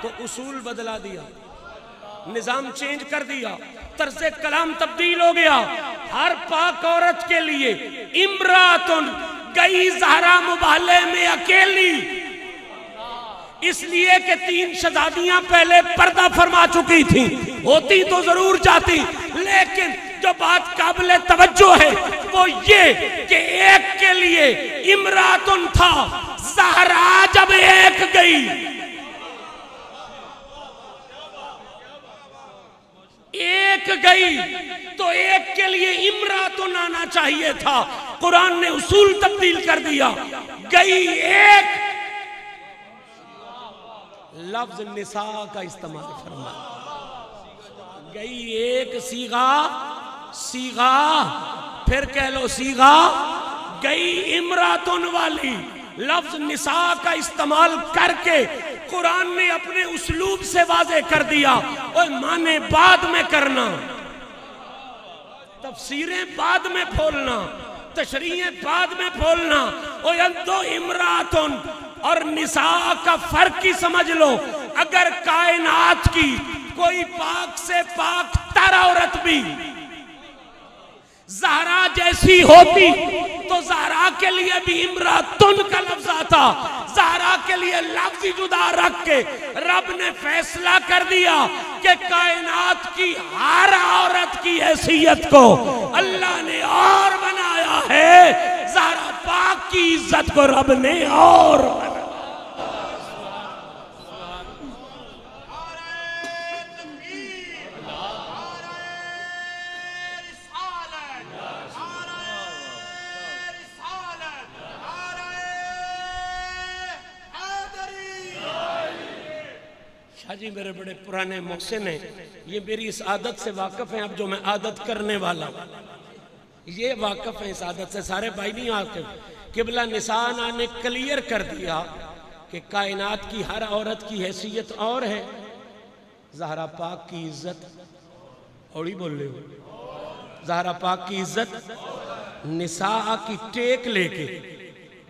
Speaker 1: تو اصول بدلا دیا، نظام چینج کر دیا، طرز کلام تبدیل ہو گیا. ہر پاک عورت کے لیے امراتن گئی زہرا مباہلے میں اکیلی، اس لیے کہ 3 شہزادیاں پہلے پردہ فرما چکی تھیں. ہوتی تو ضرور جاتی، لیکن جو بات قابل توجہ ہے وہ یہ کہ ایک کے لیے امراتن تھا. زہرا جب ایک گئی، ایک گئی تو ایک کے لیے امراتن آنا چاہیے تھا. قرآن نے اصول تبدیل کر دیا. گئی ایک، لفظ نساء کا استعمال فرمایا. گئی ایک سیغا پھر کہہ لو سیغا. گئی امراتن والی لفظ نساء کا استعمال کر کے قرآن نے اپنے اسلوب سے واضح کر دیا. اور معنی بعد میں کرنا، تفسیریں بعد میں پھولنا، تشریحیں بعد میں پھولنا. اور دو امراتن اور نساء کا فرق ہی سمجھ لو. اگر کائنات کی کوئی پاک سے پاک تر عورت بھی زہرا جیسی ہوتی تو زہرا کے لیے بھی امراتن کا لفظ آتا. زہرا کے لیے لفظ جدا رکھ کے رب نے فیصلہ کر دیا کہ کائنات کی ہر عورت کی حیثیت کو اللہ نے اور بنایا ہے، زہرا پاک کی عزت کو رب نے اور بنایا. شاہ جی میرے بڑے پرانے محسن ہیں، یہ میری اس عادت سے واقف ہیں، اب جو میں عادت کرنے والا ہوں یہ واقف ہیں اس عادت سے، سارے بھائی نہیں آتے۔ قبلہ نساء نے کلیئر کر دیا کہ کائنات کی ہر عورت کی حیثیت اور ہے، زہرا پاک کی عزت اوڑی بول رہے ہو، زہرا پاک کی عزت نساء کی ٹیک لے کے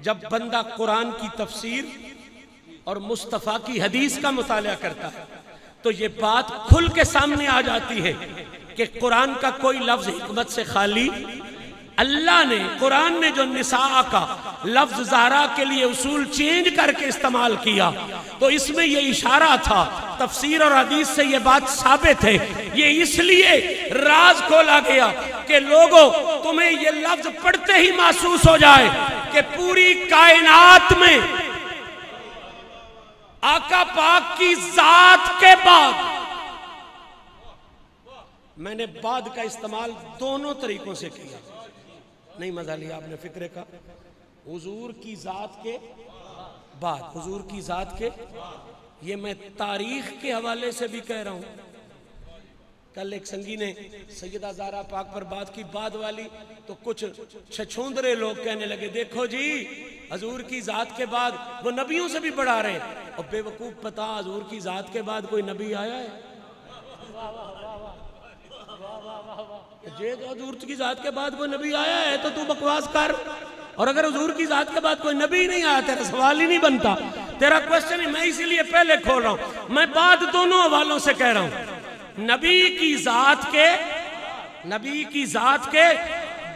Speaker 1: جب بندہ قرآن کی تفسیر اور مصطفیٰ کی حدیث کا مطالعہ کرتا ہے تو یہ بات کھل کے سامنے آ جاتی ہے کہ قرآن کا کوئی لفظ حکمت سے خالی، اللہ نے قرآن نے جو نساء کا لفظ زہرا کے لیے اصول چینج کر کے استعمال کیا تو اس میں یہ اشارہ تھا، تفسیر اور حدیث سے یہ بات ثابت ہے، یہ اس لیے راز کھولا گیا کہ لوگوں تمہیں یہ لفظ پڑھتے ہی محسوس ہو جائے کہ پوری کائنات میں آقا پاک کی ذات کے بعد، میں نے بعد کا استعمال دونوں طریقوں سے کیا، نہیں مزہ لیا آپ نے فکرے کا، حضور کی ذات کے بعد، حضور کی ذات کے، یہ میں تاریخ کے حوالے سے بھی کہہ رہا ہوں۔ کل ایک سنگی نے سیدہ زہرا پاک پر بات کی بعد والی تو کچھ چھچھوندرے لوگ کہنے لگے دیکھو جی حضور کی ذات کے بعد وہ نبیوں سے بھی بڑھا رہے ہیں، اور بے وقوف پتا حضور کی ذات کے بعد کوئی نبی آیا ہے؟ حضور کی ذات کے بعد کوئی نبی آیا ہے تو بکواس کر، اور اگر حضور کی ذات کے بعد کوئی نبی نہیں آیا تیرا سوال ہی نہیں بنتا، تیرا کوشچن ہی، میں اسی لیے پہلے کھول رہا ہوں، میں بعد دونوں حوالوں سے کہہ رہا ہوں، نبی کی ذات کے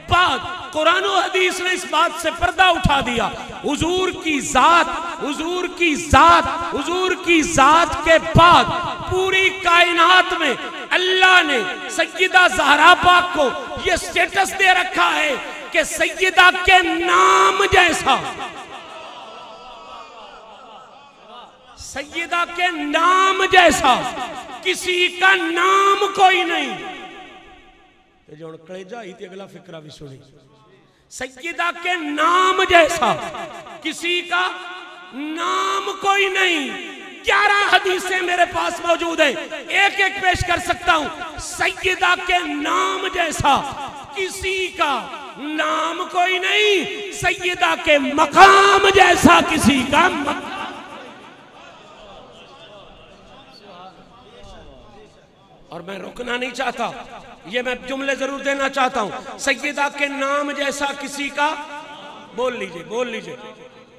Speaker 1: بعد قرآن و حدیث نے اس بات سے پردہ اٹھا دیا، حضور کی ذات کے بعد پوری کائنات میں اللہ نے سیدہ زہرا پاک کو یہ سٹیٹس دے رکھا ہے کہ سیدہ کے نام جیسا، سیدہ کے نام جیسا کسی کا نام کوئی نہیں۔ جو کلیجہ ہی تھی اگلا فکرہ بھی سنی، سیدہ کے نام جیسا کسی کا نام کوئی نہیں۔ 11 حدیثیں میرے پاس موجود ہیں، ایک ایک پیش کر سکتا ہوں، سیدہ کے نام جیسا کسی کا نام کوئی نہیں، سیدہ کے مقام جیسا کسی کا مقام۔ اور میں رکنا نہیں چاہتا، یہ میں جملے ضرور دینا چاہتا ہوں، سیدہ کے نام جیسا کسی کا، بول لیجئے،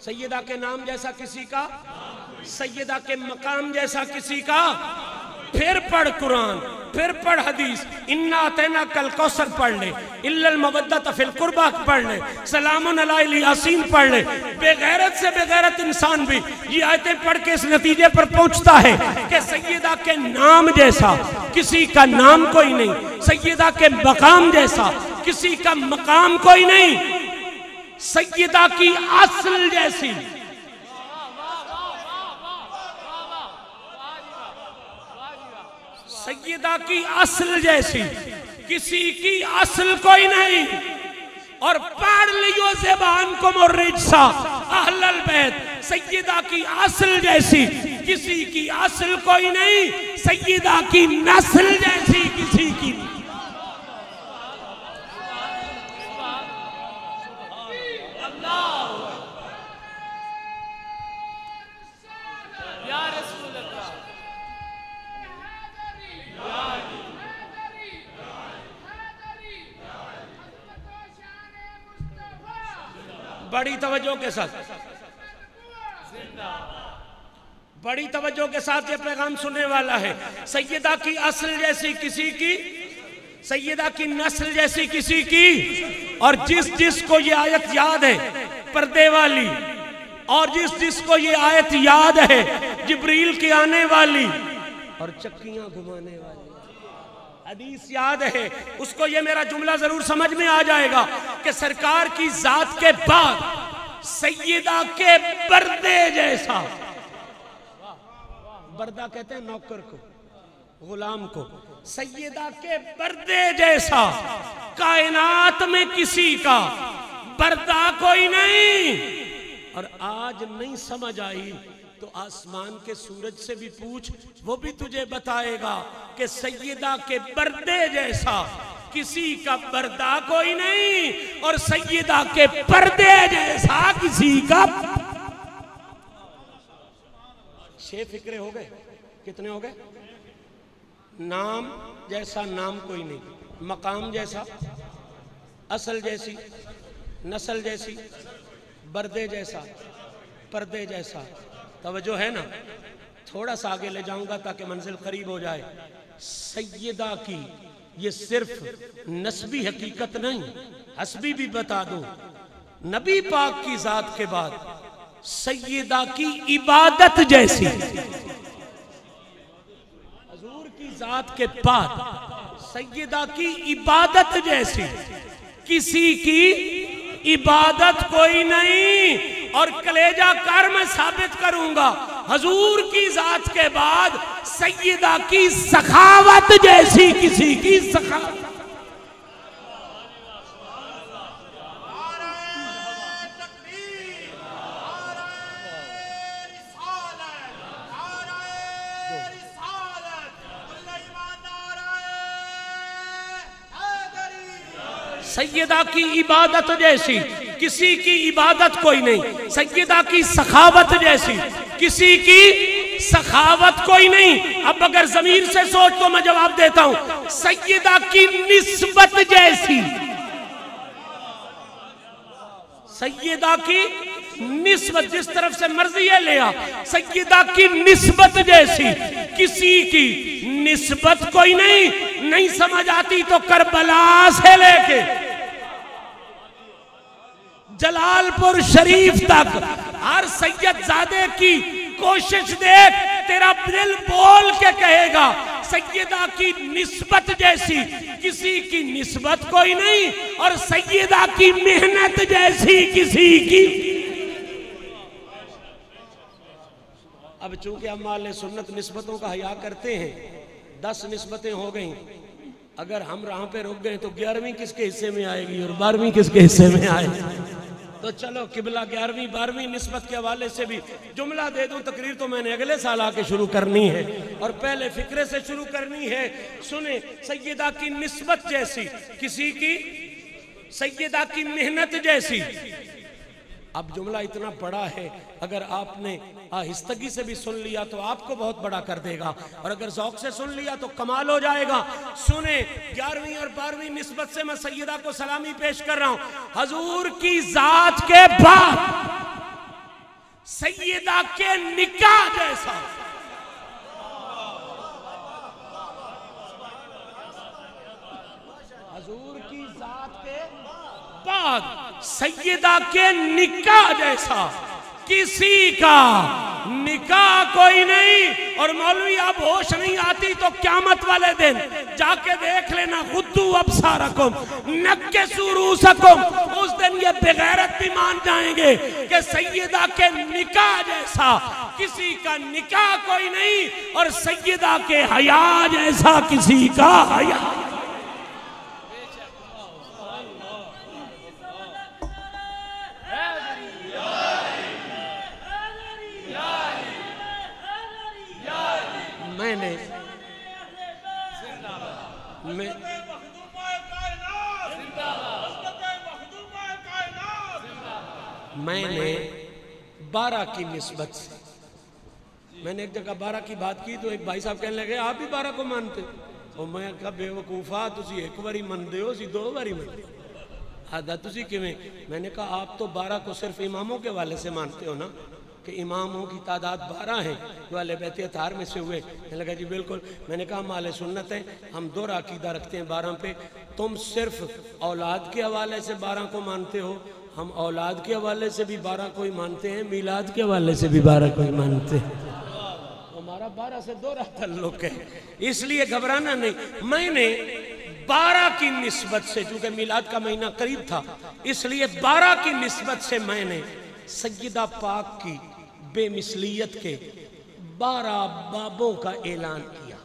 Speaker 1: سیدہ کے نام جیسا کسی کا، سیدہ کے مقام جیسا کسی کا، پھر پڑھ قرآن، پھر پڑھ حدیث، اِنَّا أَعْطَيْنَاكَ الْكَوْثَرَ پڑھ لے، إِلَّا الْمَوَدَّةَ فِي الْقُرْبَى پڑھ لے، سلام علی یاسین پڑھ لے، بے غیرت سے بے غیرت انسان بھی یہ آیتیں پڑھ کے اس نتیجے پر پہنچتا ہے کہ سیدہ کے نام جیسا کسی کا نام کوئی نہیں، سیدہ کے مقام جیسا کسی کا مقام کوئی نہیں، سیدہ کی اصل جیسی، سیدہ کی اصل جیسی کسی کی اصل کوئی نہیں۔ اور پڑھ لیو زبانکم الرجسا اہل البیت، سیدہ کی اصل جیسی کسی کی اصل کوئی نہیں، سیدہ کی نسل جیسی کسی کی نہیں۔ بڑی توجہ کے ساتھ یہ پیغام سننے والا ہے، سیدہ کی اصل جیسی کسی کی، سیدہ کی نسل جیسی کسی کی، اور جس کو یہ آیت یاد ہے پردے والی، اور جس کو یہ آیت یاد ہے جبریل کی آنے والی اور چکیاں گھمانے والی، حدیث یاد ہے، اس کو یہ میرا جملہ ضرور سمجھ میں آ جائے گا کہ سرکار کی ذات کے بعد سیدہ کے بردے جیسا، بردہ کہتے ہیں نوکر کو، غلام کو، سیدہ کے بردے جیسا کائنات میں کسی کا بردہ کوئی نہیں۔ اور آج نہیں سمجھ آئی تو آسمان کے سورج سے بھی پوچھ، وہ بھی تجھے بتائے گا کہ سیدہ کے پردے جیسا کسی کا پردہ کوئی نہیں، اور سیدہ کے پردے جیسا کسی کا 6 فکرے ہو گئے، کتنے ہو گئے؟ نام جیسا نام کوئی نہیں، مقام جیسا، اصل جیسی، نسل جیسی، بردے جیسا، پردے جیسا. توجہ ہے نا؟ تھوڑا سا آگے لے جاؤں گا تاکہ منزل قریب ہو جائے. سیدہ کی یہ صرف نسبی حقیقت نہیں، حسبی بھی بتا دوں، نبی پاک کی ذات کے بعد سیدہ کی عبادت جیسی، حضور کی ذات کے بعد سیدہ کی عبادت جیسی کسی کی عبادت کوئی نہیں. اور کلیجہ کر میں ثابت کروں گا، حضور کی ذات کے بعد سیدہ کی سخاوت جیسی کسی کی سخاوت. سیدہ کی عبادت جیسی کسی کی عبادت کوئی نہیں، سیدہ کی سخاوت جیسی کسی کی سخاوت کوئی نہیں. اب اگر ضمیر سے سوچ تو میں جواب دیتا ہوں، سیدہ کی نسبت جیسی، سیدہ کی نسبت جس طرف سے مرضی ہے لیا، سیدہ کی نسبت جیسی کسی کی نسبت کوئی نہیں. نہیں سمجھ آتی تو کربلا سے لے کے جلال پور شریف تک ہر سید زادے کی کوشش دیکھ، تیرا دل بول کے کہے گا سیدہ کی نسبت جیسی کسی کی نسبت کوئی نہیں، اور سیدہ کی محنت جیسی کسی کی. اب چونکہ ہم اہل سنت نسبتوں کا حیا کرتے ہیں، 10 نسبتیں ہو گئیں. اگر ہم راہ پہ رک گئے تو 11ویں کس کے حصے میں آئے گی اور 12ویں کس کے حصے میں آئے گی؟ تو چلو قبلہ 11ویں 12ویں نسبت کے حوالے سے بھی جملہ دے دوں. تقریر تو میں نے اگلے سال آ کے شروع کرنی ہے اور پہلے فکرے سے شروع کرنی ہے. سنیں، سیدہ کی نسبت جیسی کسی کی، سیدہ کی محنت جیسی. اب جملہ اتنا بڑا ہے، اگر آپ نے آہستگی سے بھی سن لیا تو آپ کو بہت بڑا کر دے گا، اور اگر ذوق سے سن لیا تو کمال ہو جائے گا. سنیں، 11ویں اور 12ویں نسبت سے میں سیدہ کو سلامی پیش کر رہا ہوں. حضور کی ذات کے بعد سیدہ کے نکاح جیسا، حضور کی ذات کے بعد سیدہ کے نکاح جیسا کسی کا نکاح کوئی نہیں. اور مولوی اب ہوش نہیں آتی تو قیامت والے دن جا کے دیکھ لینا، غدو ابصارکم نکسوا رؤوسکم، اس دن یہ بغیرت بھی مان جائیں گے کہ سیدہ کے نکاح جیسا کسی کا نکاح کوئی نہیں، اور سیدہ کے حیا جیسا کسی کا حیا. میں نے 12 کی نسبت سے، میں نے ایک جگہ 12 کی بات کی تو ایک بھائی صاحب کہنے لگے آپ بھی 12 کو مانتے، اور میں کہا بے وقوفا تسی ایک باری مندے ہو سی 2 باری مندے آدھا تسی کیویں. میں نے کہا آپ تو 12 کو صرف اماموں کے والے سے مانتے ہو نا، کہ اماموں کی تعداد 12 ہیں جو اہل بیت اطہار میں سے ہوئے. میں نے کہا جی بالکل. میں نے کہا ہم اہل سنت ہیں، ہم 2 عقیدہ رکھتے ہیں 12 پہ. تم صرف اولاد کے حوالے سے 12 کو مانتے ہو، ہم اولاد کے حوالے سے بھی 12 کو ہی مانتے ہیں، میلاد کے حوالے سے بھی 12 کو ہی مانتے ہیں. ہمارا 12 سے 2 تعلق ہے، اس لیے گھبرانا نہیں. میں نے 12 کی نسبت سے، چونکہ میلاد کا مہینہ قریب تھا اس لیے 12 کی نسبت سے میں نے سیدہ پاک کی بے مثلیت کے 12 بابوں کا اعلان کیا.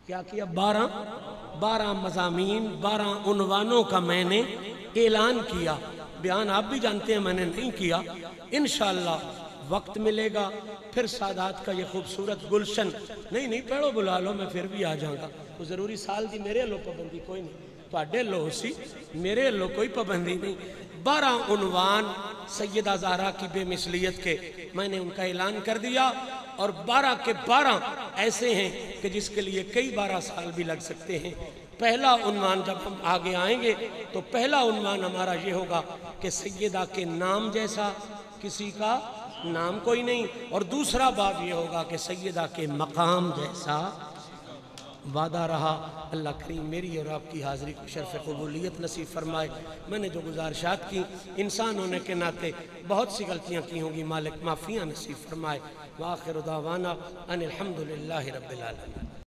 Speaker 1: کیا کیا؟ 12 مضامین، 12 عنوانوں کا میں نے اعلان کیا. بیان آپ بھی جانتے ہیں میں نے نہیں کیا. انشاءاللہ وقت ملے گا پھر سادات کا یہ خوبصورت گلشن نہیں پڑھو بلا لو میں پھر بھی آ جاؤں گا وہ ضروری سال دی میرے لو پابندی کوئی نہیں تواڈے لو سی میرے لو کوئی پابندی نہیں 12 عنوان سیدہ زہرا کی بے مثلیت کے میں نے ان کا اعلان کر دیا اور 12 کے 12 ایسے ہیں کہ جس کے لیے کئی 12 سال بھی لگ سکتے ہیں پہلا عنوان جب ہم آگے آئیں گے تو پہلا عنوان ہمارا یہ ہوگا کہ سیدہ کے نام جیسا کسی کا نام کوئی نہیں اور دوسرا باب یہ ہوگا کہ سیدہ کے مقام جیسا وعدہ رہا اللہ کریم میری اور آپ کی حاضری کو شرف قبولیت نصیب فرمائے میں نے جو گزارشات کی انسان ہونے کے ناطے بہت سی غلطیاں کی ہوں گی مالک معافیاں نصیب فرمائے وآخر دعوانا ان الحمدللہ رب العالمین